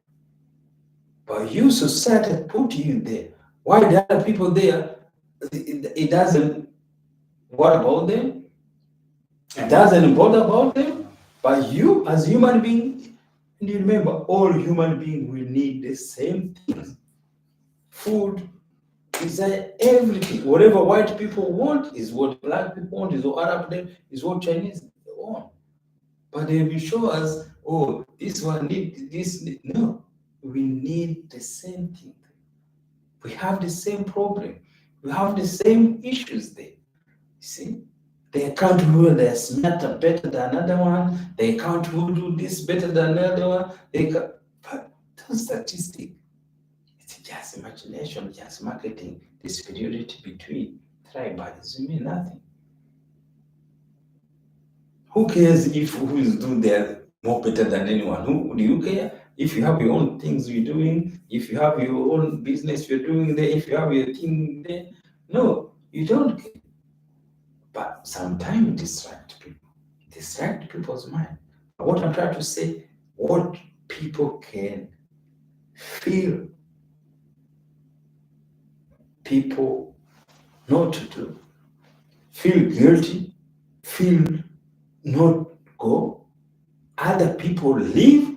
But you, society, put you there. Why the other people there, it doesn't what about them? It doesn't bother about them. But you, as human being, and you remember, all human beings will need the same things: food, desire, everything. Whatever white people want is what black people want, is what Arab them, is what Chinese want. But they will show us, oh, this one need this. No, we need the same thing. We have the same problem. We have the same issues there. You see, they can't who they're smarter, better than another one. They can't who do this better than another one. They can, but those statistics, it's just imagination, just marketing. The superiority between tribes mean nothing. Who cares if who is doing there more better than anyone? Who do you care? If you have your own things you're doing, if you have your own business you're doing there, if you have your thing there, no, you don't care. But sometimes distract people's mind. But what I'm trying to say, what people can feel people not to do, feel guilty, feel not go. Other people live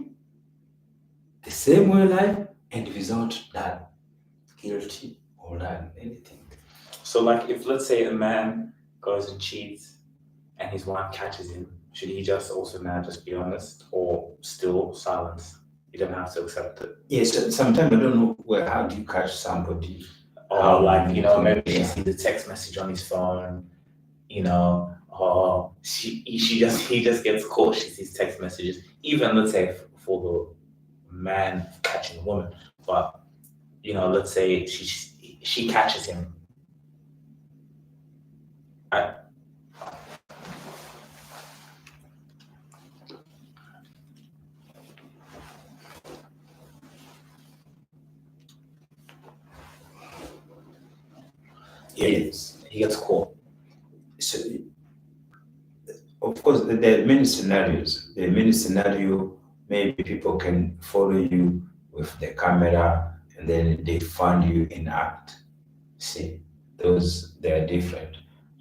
the same way life and without that guilty or that anything. So, like, if let's say a man goes and cheats and his wife catches him, should he just also now just be honest or still silence? You don't have to accept it. Yes, sometimes I don't know how do you catch somebody. Or like, maybe she sees a text message on his phone, or he just gets caught. She sees text messages. Even let's say for the man catching a woman, but let's say she catches him. Yes, He gets caught. so of course there are many scenarios. Maybe people can follow you with the camera and then they find you in act. See, they are different.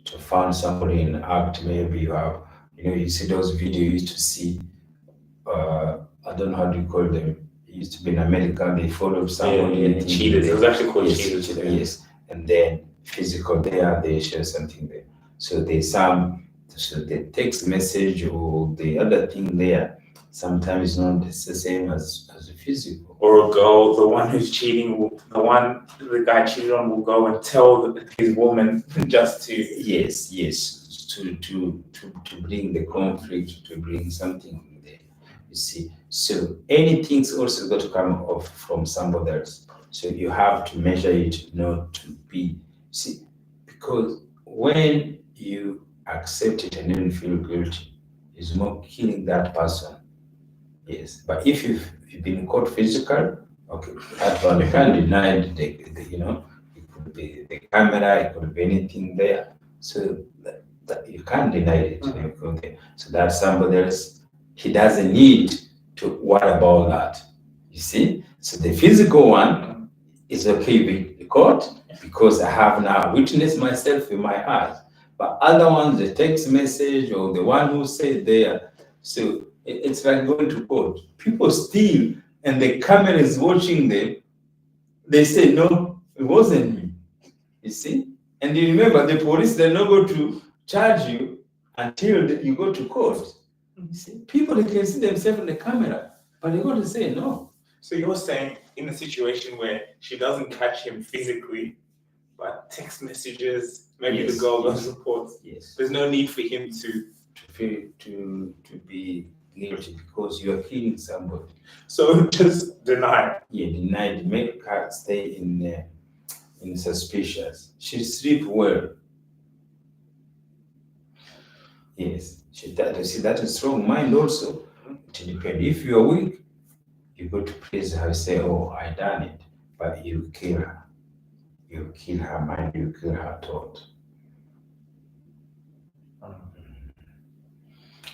To find somebody in act, maybe you see those videos you used to see. I don't know how do you call them. It used to be in America. They followed somebody and cheaters. It was actually called yes, cheaters. yes, and then physical there, they share something there. So the text message or the other thing there sometimes is not the same as the physical. Or a girl, the one who's cheating, the guy cheated on will go and tell his woman just to. Yes, to bring the conflict, to bring something there. You see, so anything's also got to come off from somebody else. So you have to measure it not to be. See, because when you accept it and then feel guilty, it's more killing that person. Yes, but if you've been caught physical, okay, that one you can't deny it could be the camera, it could be anything there. So that you can't deny it. Okay. So that's somebody else. He doesn't need to worry about that. You see? So the physical one is okay with the court because I have now witnessed myself in my eyes. But other ones, the text message or the one who said there, so it's like going to court. People steal and the camera is watching them. They say, no, it wasn't me. You see? And you remember the police, they're not going to charge you until you go to court. You see? People, they can see themselves in the camera, but they're going to say no. So you're saying in a situation where she doesn't catch him physically, but text messages, maybe Yes, the girl yes. does reports. Yes. There's no need for him to be guilty because you are killing somebody. So just deny. Yeah, denied, make her stay in suspicious. She sleep well. Yes, you see that is strong mind also. It depends. If you are weak, you go to praise her, say, "Oh, I done it," but you kill her. You kill her mind. You kill her thought.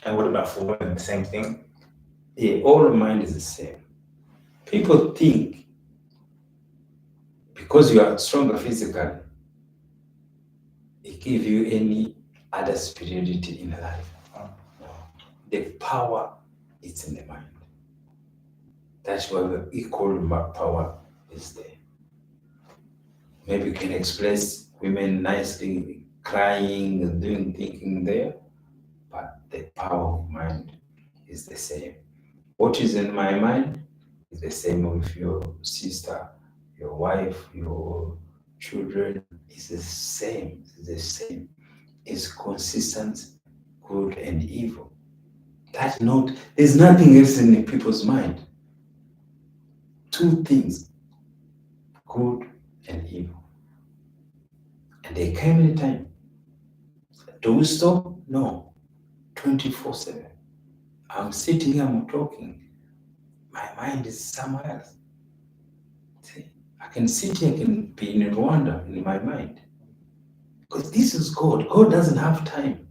And what about for women? The same thing? Yeah, all mind is the same. People think because you are stronger physically, it give you any other superiority in life. No. The power is in the mind. That's why the equal power is there. Maybe you can express women nicely, crying and doing thinking there, but the power of mind is the same. What is in my mind is the same with your sister, your wife, your children. It's the same. It's the same. It's consistent, good and evil. That's not, there's nothing else in the people's mind. Two things, good and evil. And they came in time. Do we stop? No. 24/7. I'm sitting here, I'm talking. My mind is somewhere else. See, I can sit here, I can be in Rwanda in my mind. Because this is God. God doesn't have time.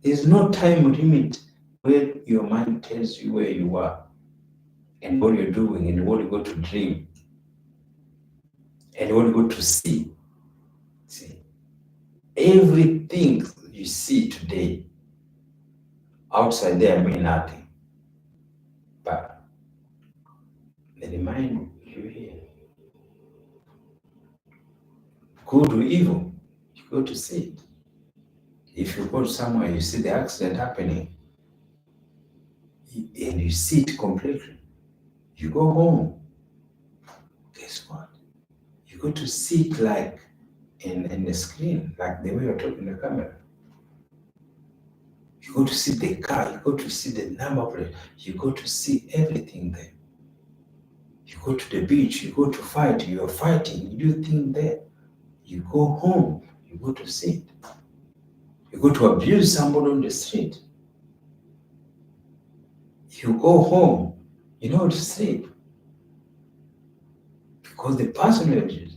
There's no time limit where your mind tells you where you are and what you're doing and what you go to dream and what you go to see. See, everything you see today outside there mean nothing. But they remind you here. Good or evil, you go to see it. If you go somewhere, you see the accident happening, and you see it completely. You go home. Guess what? You go to see it like in the screen, like the way you're talking to the camera. You go to see the car, you go to see the number plate, you go to see everything there. You go to the beach, you go to fight, you're fighting, you do things there. You go home, you go to see it. You go to abuse somebody on the street. You go home, you know how to sleep. Because the person you abuse,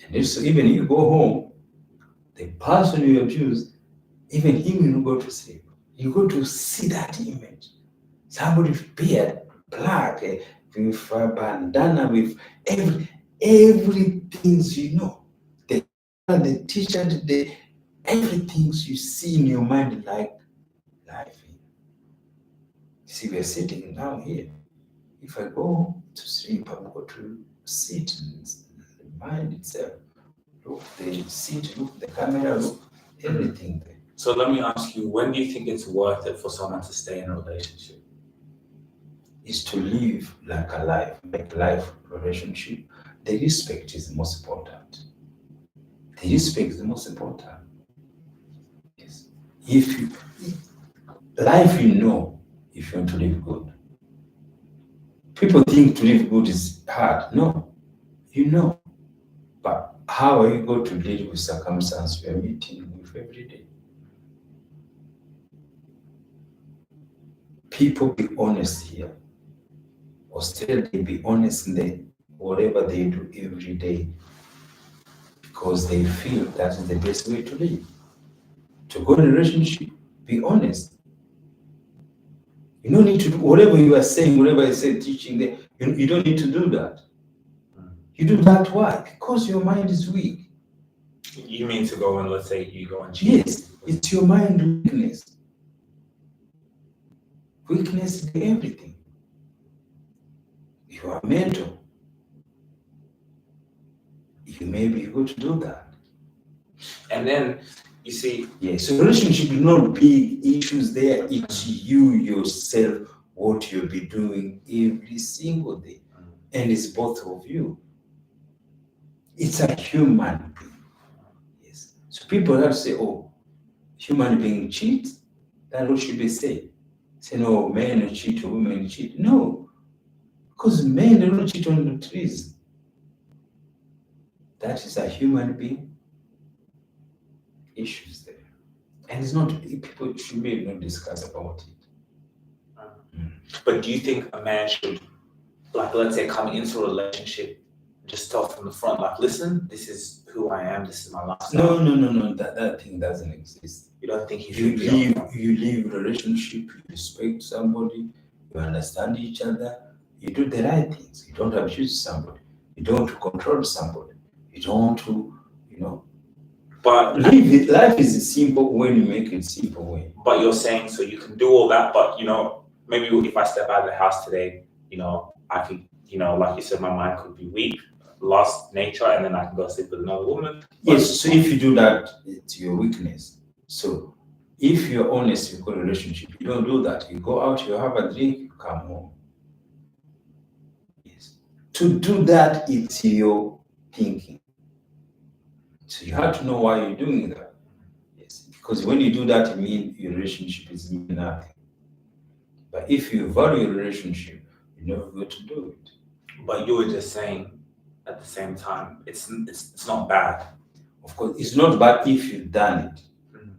and if so even you go home, the person you abuse, even him you go to sleep. You go to see that image. Somebody with beard, black, with a bandana, with everything you know. The teacher, everything you see in your mind like life. See, we're sitting down here. If I go to sleep, I'm going to sit in the mind itself. Look the seat, look the camera, look everything there. So let me ask you, when do you think it's worth it for someone to stay in a relationship? Is to live like a life, make life relationship. The respect is the most important. The respect is the most important. Yes. If you life, you know, if you want to live good. People think to live good is hard. No, you know. But how are you going to deal with circumstances you are meeting with every day? People be honest here. Australia, they be honest in whatever they do every day, because they feel that is the best way to live. To go in a relationship, be honest. You don't need to do whatever you are saying, whatever I say, teaching there. You don't need to do that. You do that why? Because your mind is weak. You mean to go and, let's say you go and cheat? Yes, it's your mind weakness. Weakness is everything. You are mental. You may be able to do that. And then, you see, yes, so relationship is not big issues there. It's you yourself, what you'll be doing every single day. And it's both of you. It's a human being. Yes. So people have to say, oh, human being cheat. That's what should be said. Say, no, men cheat or women cheat. No. Because men don't cheat on the trees. That is a human being issues there. And it's not, people should maybe not discuss about it. But do you think a man should, like, let's say, coming into a relationship, just tell from the front, like, listen, this is who I am, this is my lifestyle? No. That thing doesn't exist. You don't think he You should live relationship, you respect somebody, you understand each other, you do the right things. You don't abuse somebody. You don't control somebody. You don't, But life is simple when you make it simple way. But you're saying so you can do all that, but maybe if I step out of the house today, I could, like you said, my mind could be weak, lost nature, and then I can go sleep with another woman. Yes, so if you do that, it's your weakness. So if you're honest, you've got a relationship, you don't do that. You go out, you have a drink, you come home. Yes. To do that, it's your thinking. So you have to know why you're doing that. Yes. Because when you do that, it means your relationship is nothing. But if you value your relationship, you're never going to do it. But you were just saying at the same time, it's not bad. Of course, it's not bad if you've done it.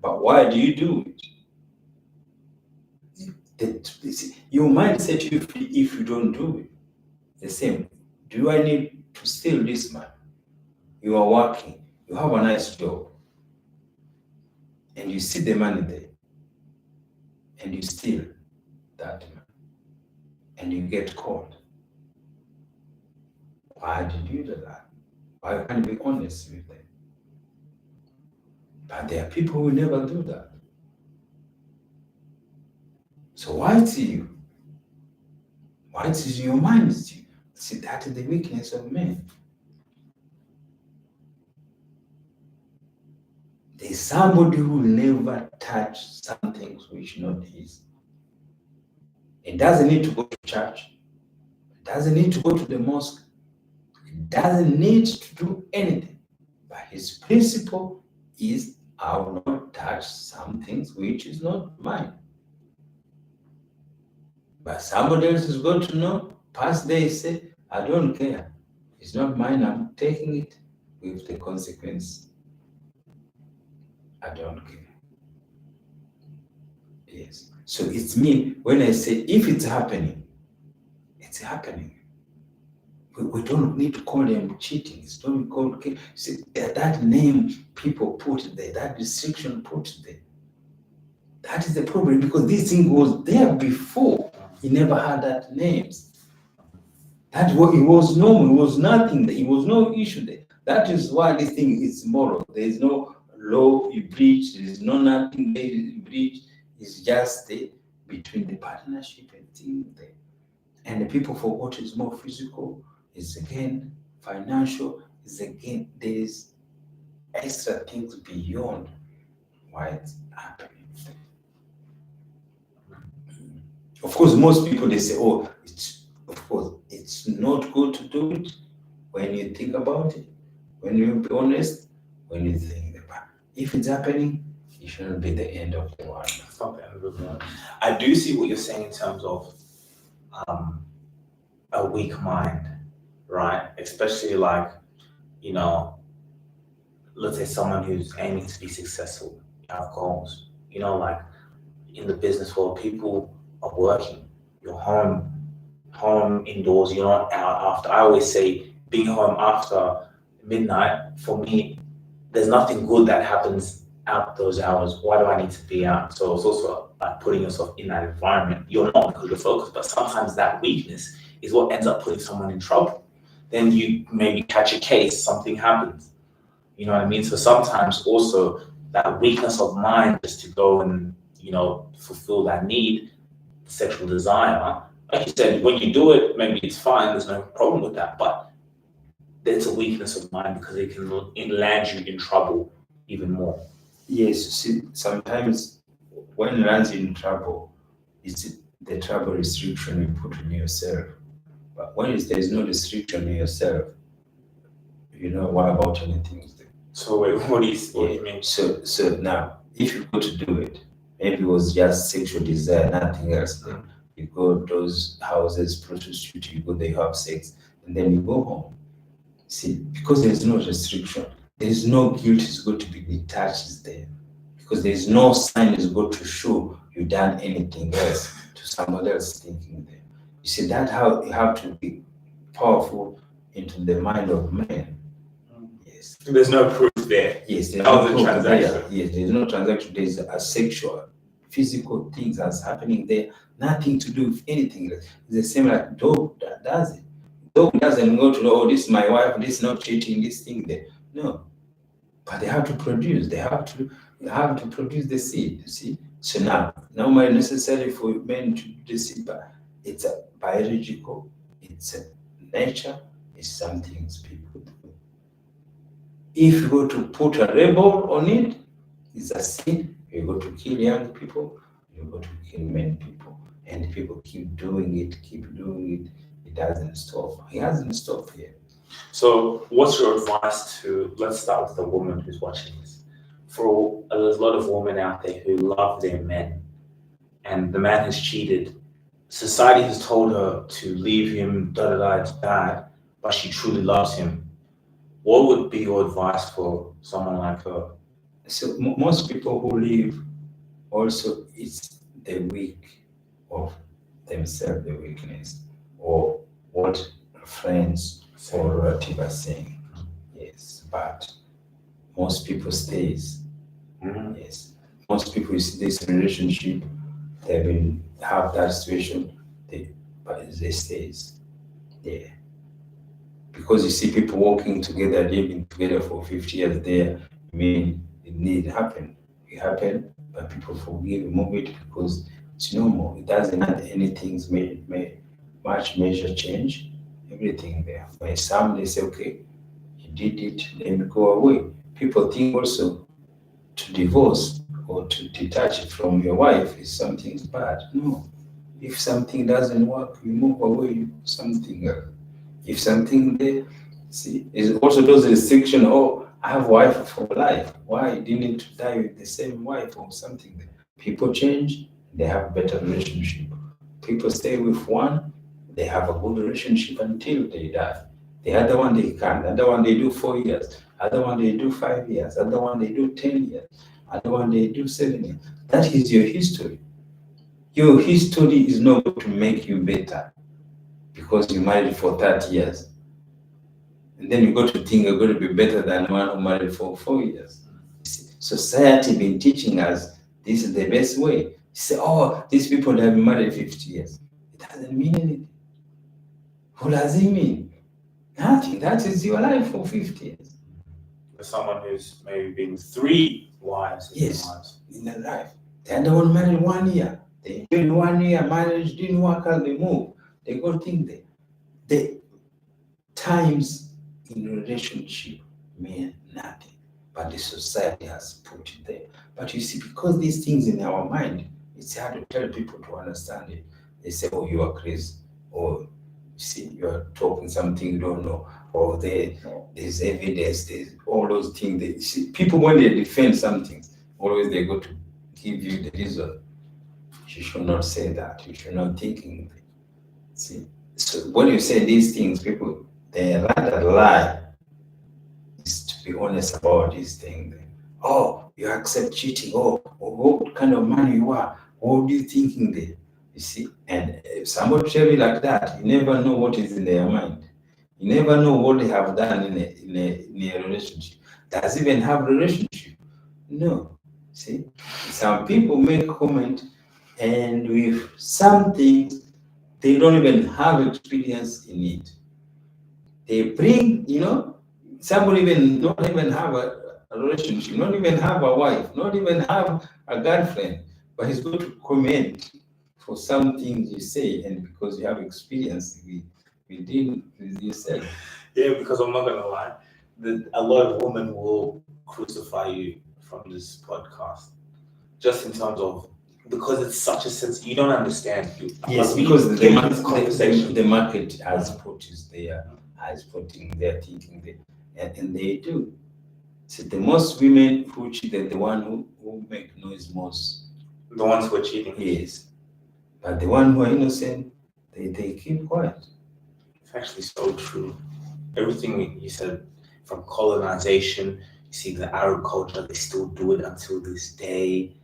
But why do you do it? Your mindset, if you don't do it, the same. Do I need to steal this man? You are working, you have a nice job, and you see the money there, and you steal that man, and you get caught. Why did you do that? Why can't you be honest with them? But there are people who never do that. So why it's you? Why it's in your mind? See, that is the weakness of men. There's somebody who never touch something which not his. It doesn't need to go to church. It doesn't need to go to the mosque. It doesn't need to do anything. But his principle is, I will not touch some things which is not mine. But somebody else is going to know. Past day say, I don't care. It's not mine. I'm taking it with the consequence. I don't care. Yes. So it's me when I say if it's happening, it's happening. We don't need to call them cheating. It's don't call see, that name people put there, that restriction put there. That is the problem because this thing was there before. He never had that names. That was, it was normal. It was nothing. It was no issue there. That is why this thing is moral. There is no law you breach. There is no nothing there you breach. It's just between the partnership and thing there. And the people for what is more physical is again financial. Is again there's extra things beyond why it's happening. Of course, most people they say, "Oh, it's not good to do it." When you think about it, when you be honest, when you think about it, if it's happening, it shouldn't be the end of the world. It's not the end of the world. I do see what you're saying in terms of a weak mind, right? Especially like, let's say someone who's aiming to be successful, have goals. Like in the business world, people are working. You're home indoors. You're not out after. I always say being home after midnight, for me, there's nothing good that happens out those hours. Why do I need to be out? So it's also like putting yourself in that environment. You're not because you're focused, but sometimes that weakness is what ends up putting someone in trouble. Then you maybe catch a case, something happens. You know what I mean? So sometimes also that weakness of mind just to go and, fulfill that need, sexual desire. Like you said, when you do it, maybe it's fine, there's no problem with that, but it's a weakness of mind because it can land you in trouble even more. Yes, see, sometimes when it lands in trouble, it's the trouble restriction you put on yourself. But when there's no restriction in yourself, what about anything? So wait, what do you mean? So now, if you go to do it, maybe it was just sexual desire, nothing else. Then you go to those houses, prostitute, you go there, you have sex, and then you go home. See, because there's no restriction, there's no guilt is going to be detached there. Because there's no sign is going to show you done anything else to somebody else thinking there. You see, that's how you have to be powerful into the mind of man. Yes. There's no proof there. Yes, there's no proof transaction. There. Yes, there's no transaction. There's a sexual, physical things that's happening there. Nothing to do with anything else. It's the same like dog that does it. Dog doesn't go to know, oh, this is my wife, this is not cheating, this thing there. No. but they have to produce. They have to produce the seed. You see. So now, not necessarily for men to do the seed, but it's a biological. It's a nature. It's something people do. If you go to put a label on it, it's a sin. You go to kill young people. You go to kill many people, and people keep doing it. It doesn't stop. It hasn't stopped yet. So, what's your advice to, let's start with the woman who's watching this. There's a lot of women out there who love their men, and the man has cheated. Society has told her to leave him, it's bad, but she truly loves him. What would be your advice for someone like her? So most people who leave also, it's the weak of themselves, the weakness, or what friends or relatives are saying. Yes, but most people stays. Mhm. Yes, most people in this relationship, they will have that situation, but they stays. Yeah, because you see people working together, living together for 50 years there. I mean, it need happen. It happen, but people forgive, move it because it's normal. It doesn't add anything much major change. Everything there. When some they say, okay, you did it, then go away. People think also to divorce or to detach from your wife is something bad. No. If something doesn't work, you move away, you do something else. If something there, see, it also those restriction, oh, I have wife for life. Why didn't you die with the same wife or something there? People change, they have better relationship. People stay with one, they have a good relationship until they die. The other one they can't. The other one they do 4 years. Other one they do 5 years. Other one they do 10 years. Other one they do 7 years. That is your history. Your history is not going to make you better because you married for 30 years. And then you go to think you're going to be better than one who married for 4 years. Society been teaching us this is the best way. You say, oh, these people have been married 50 years. It doesn't mean anything. What does it mean? Nothing. That is your life for 50 years. For someone who's maybe been 3 wives. Yes, in their life. The other one married 1 year. They did 1 year, marriage didn't work out, they move. They go think the times in relationship mean nothing, but the society has put it there. But you see, because these things in our mind, it's hard to tell people to understand it. They say, oh, you are crazy, or you see, you are talking something you don't know, or there's evidence, there's all those things. They see, people, when they defend something, always they go to give you the reason. You should not say that. You should not thinking. See, so when you say these things, people they rather lie is to be honest about these things. Oh, you accept cheating. Oh, what kind of man you are? What do you thinking there? You see, and if somebody tell you like that, you never know what is in their mind. You never know what they have done in a relationship. Does even have relationship? No. See, some people make comment, and with some things they don't even have experience in it. They bring, somebody even not even have a relationship, not even have a wife, not even have a girlfriend, but he's going to comment for some things you say, and because you have experience with yourself. Yeah, because I'm not gonna lie, a lot of women will crucify you from this podcast, just in terms of because it's such a sense you don't understand. Yes, Like, because we came to this conversation. the market has put is there, has put in their thinking there, and they do. So the most women who cheat are the one who make noise most. The ones who are cheating. Yes. But the one who are innocent, they keep quiet. It's actually so true. Everything you said, from colonization, you see the Arab culture, they still do it until this day.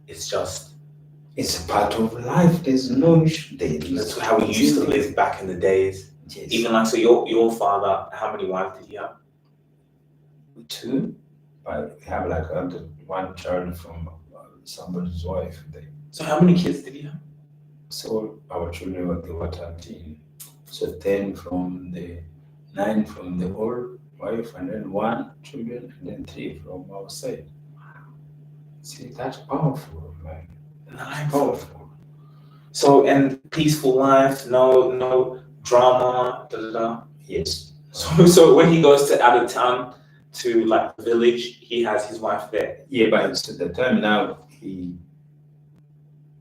It's just It's a part of life. There's no issue there. that's how we used to live back in the days. Yes. Even like so, your father, how many wives did he have? 2, but we have like one child from somebody's wife. So how many kids did he have? So our children they were 13. So 10 from the 9 from the old wife, and then 1 children, and then 3 from outside. See, that's powerful, man. Nice. Powerful. So, and peaceful life, no drama, da da da. Yes. So when he goes to out of town to like the village, he has his wife there. Yeah, but it's at the time now he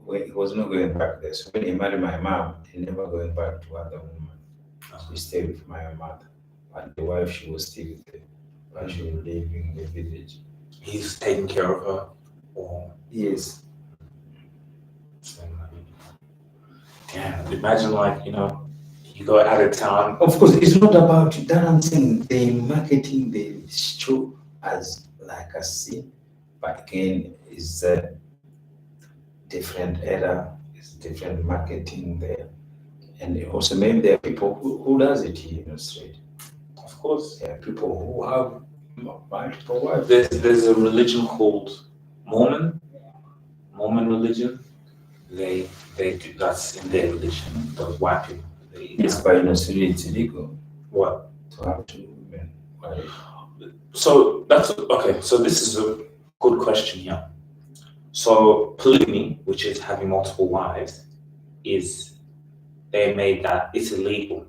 was not going back there. So when he married my mom, he never going back to other women. He stayed with my mother. But the wife, she was still there. But she was living in the village. He's taking care of her. Or Yes. yeah, imagine like, you go out of town. Of course, it's not about that. I'm saying they marketing the show as like a sin, but again, it's a different era, it's different marketing there. And also maybe there are people who does it here in Australia. Of course. There are people who have multiple wives. There's a religion called Mormon religion. They do, that's in their religion, those white people. Yes, but in Australia it's illegal. What? To have 2 women. Right? So that's okay. So this is a good question here. So polygamy, which is having multiple wives, they made that it's illegal.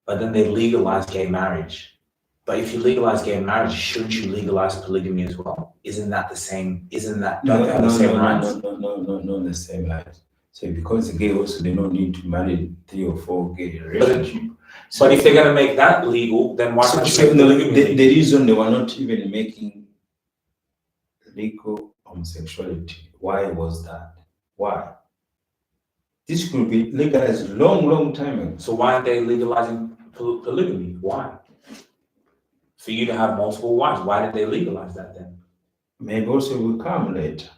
But then they legalized gay marriage. But if you legalize gay marriage, shouldn't you legalize polygamy as well? Isn't that the same? Don't they have the same rights? No, the same rights. So because the gay also they don't need to marry 3 or 4 gay relationships. But if they're gonna make that legal, then why can't you make polygamy legal? The reason they were not even making legal homosexuality, why was that? Why? This could be legalized long time ago. So why aren't they legalizing polygamy? Why? For you to have multiple wives, why did they legalize that then? Maybe also will come later.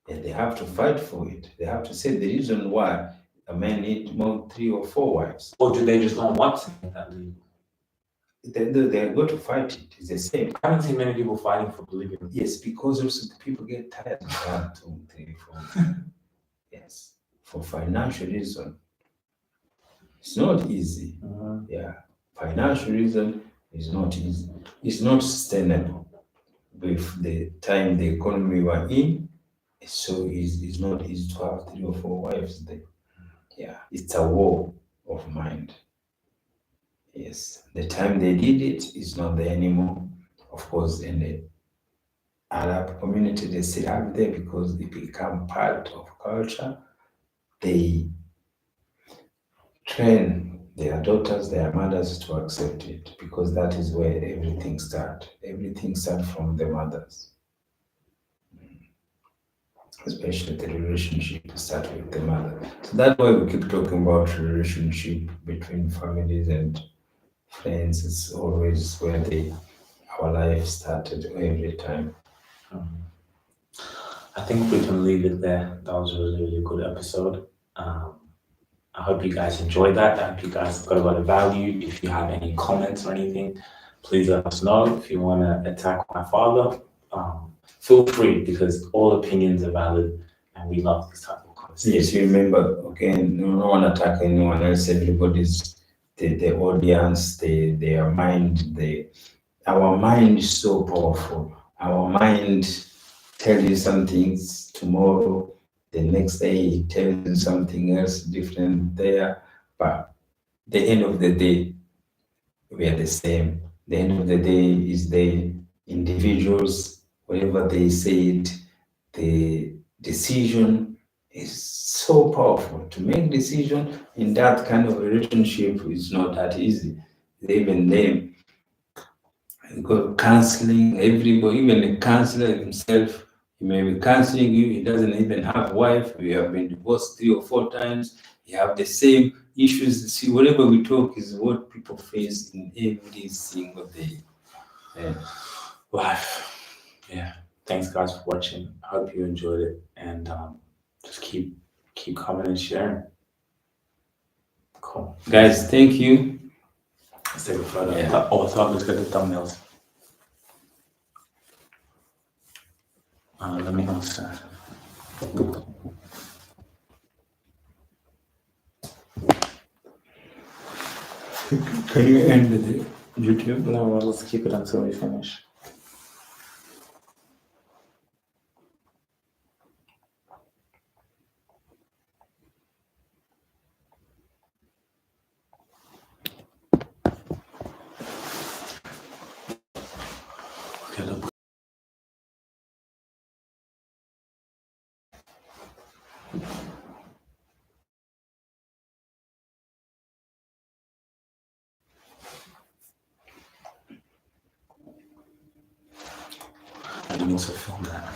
And they have to fight for it. They have to say the reason why a man needs more 3 or 4 wives. Or do they just not want to make that legal? They're going to fight it. It's the same. I haven't seen many people fighting for polygamy. Yes, because also people get tired of 1, 2, 3, 4. Yes, for financial reason. It's not easy. Yeah, financial reason is not easy. It's not sustainable. With the time the economy we're in, so it's not easy to have 3 or 4 wives there. Yeah, it's a war of mind. Yes, the time they did it is not there anymore. Of course, in the Arab community, they still have it there because it become part of culture. They train their daughters, their mothers to accept it because that is where everything starts. Everything starts from the mothers. Especially the relationship start with the mother. So that's why we keep talking about relationship between families and friends. It's always where our life started every time. I think we can leave it there. That was a really good episode. I hope you guys enjoyed that. I hope you guys got a lot of value. If you have any comments or anything, please let us know. If you want to attack my father, feel free because all opinions are valid and we love this type of conversation. Yes, you remember, again, no one attack anyone else. Everybody's the audience, their mind, our mind is so powerful. Our mind tells you some things tomorrow, the next day it tells you something else different there. But the end of the day, we are the same. The end of the day is the individuals, whatever they said, the decision is so powerful. To make decision in that kind of relationship is not that easy. Even them, go counseling, everybody, even the counselor himself, he may be counseling you, he doesn't even have a wife, we have been divorced 3 or 4 times, you have the same issues. See, whatever we talk is what people face in every single day. Life. Yeah. Thanks guys for watching. I hope you enjoyed it and just keep coming and sharing. Cool. Guys, thank you. Let's take a photo. Yeah. Let's get the thumbnails. Let me know. Can you end with it? YouTube? No, well, let's keep it until we finish. Okay, look. I didn't mean to film that.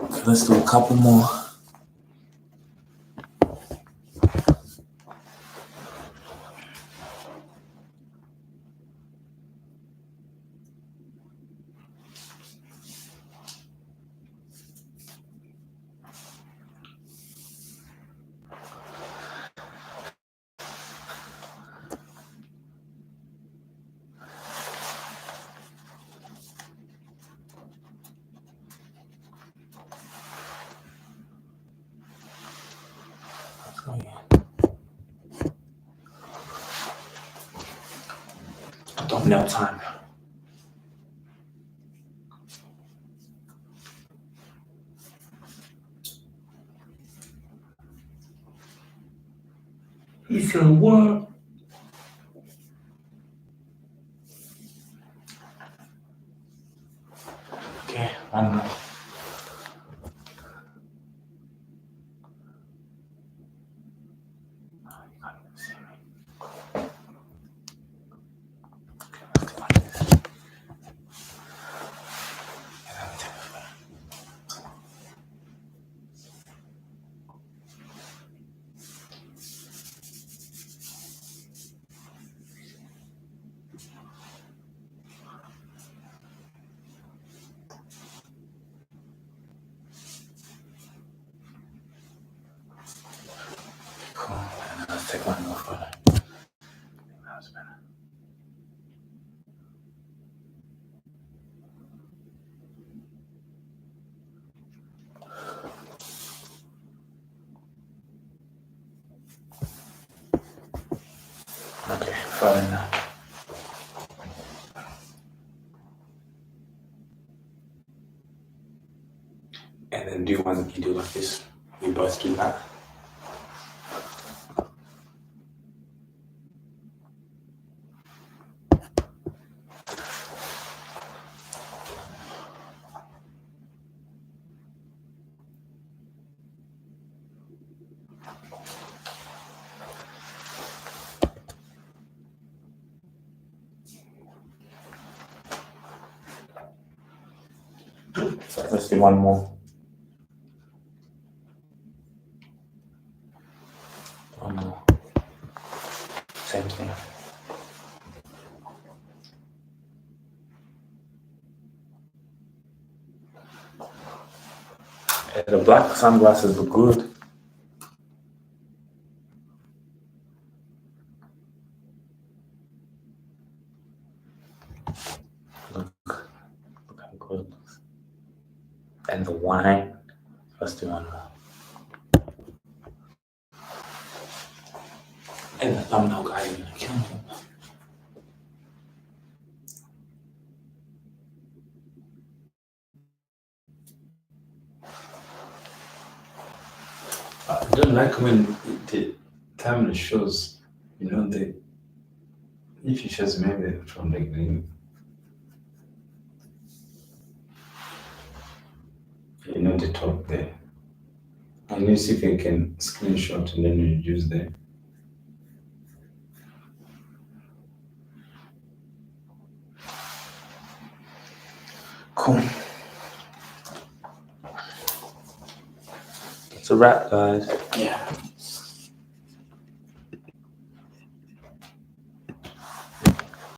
Okay, let's do a couple more. Let's go again. Thumbnail time. He said, what? Okay, one more. Oh, you can't even see me. Okay, let's go like this. And then we take it back. Cool. And then let's take one more photo. That's better. Okay, fine now. And then do you want to do like this? We both do that. So let's do one more. One more. Same thing. The black sunglasses look good. Look how good it looks. And the wine. Let's do one more. And the thumbnail guy, you're gonna kill me. I don't like when the timer shows, if it shows maybe from the green. The top there. And you see if you can screenshot and then you use there. Cool. It's a wrap, guys. Yeah.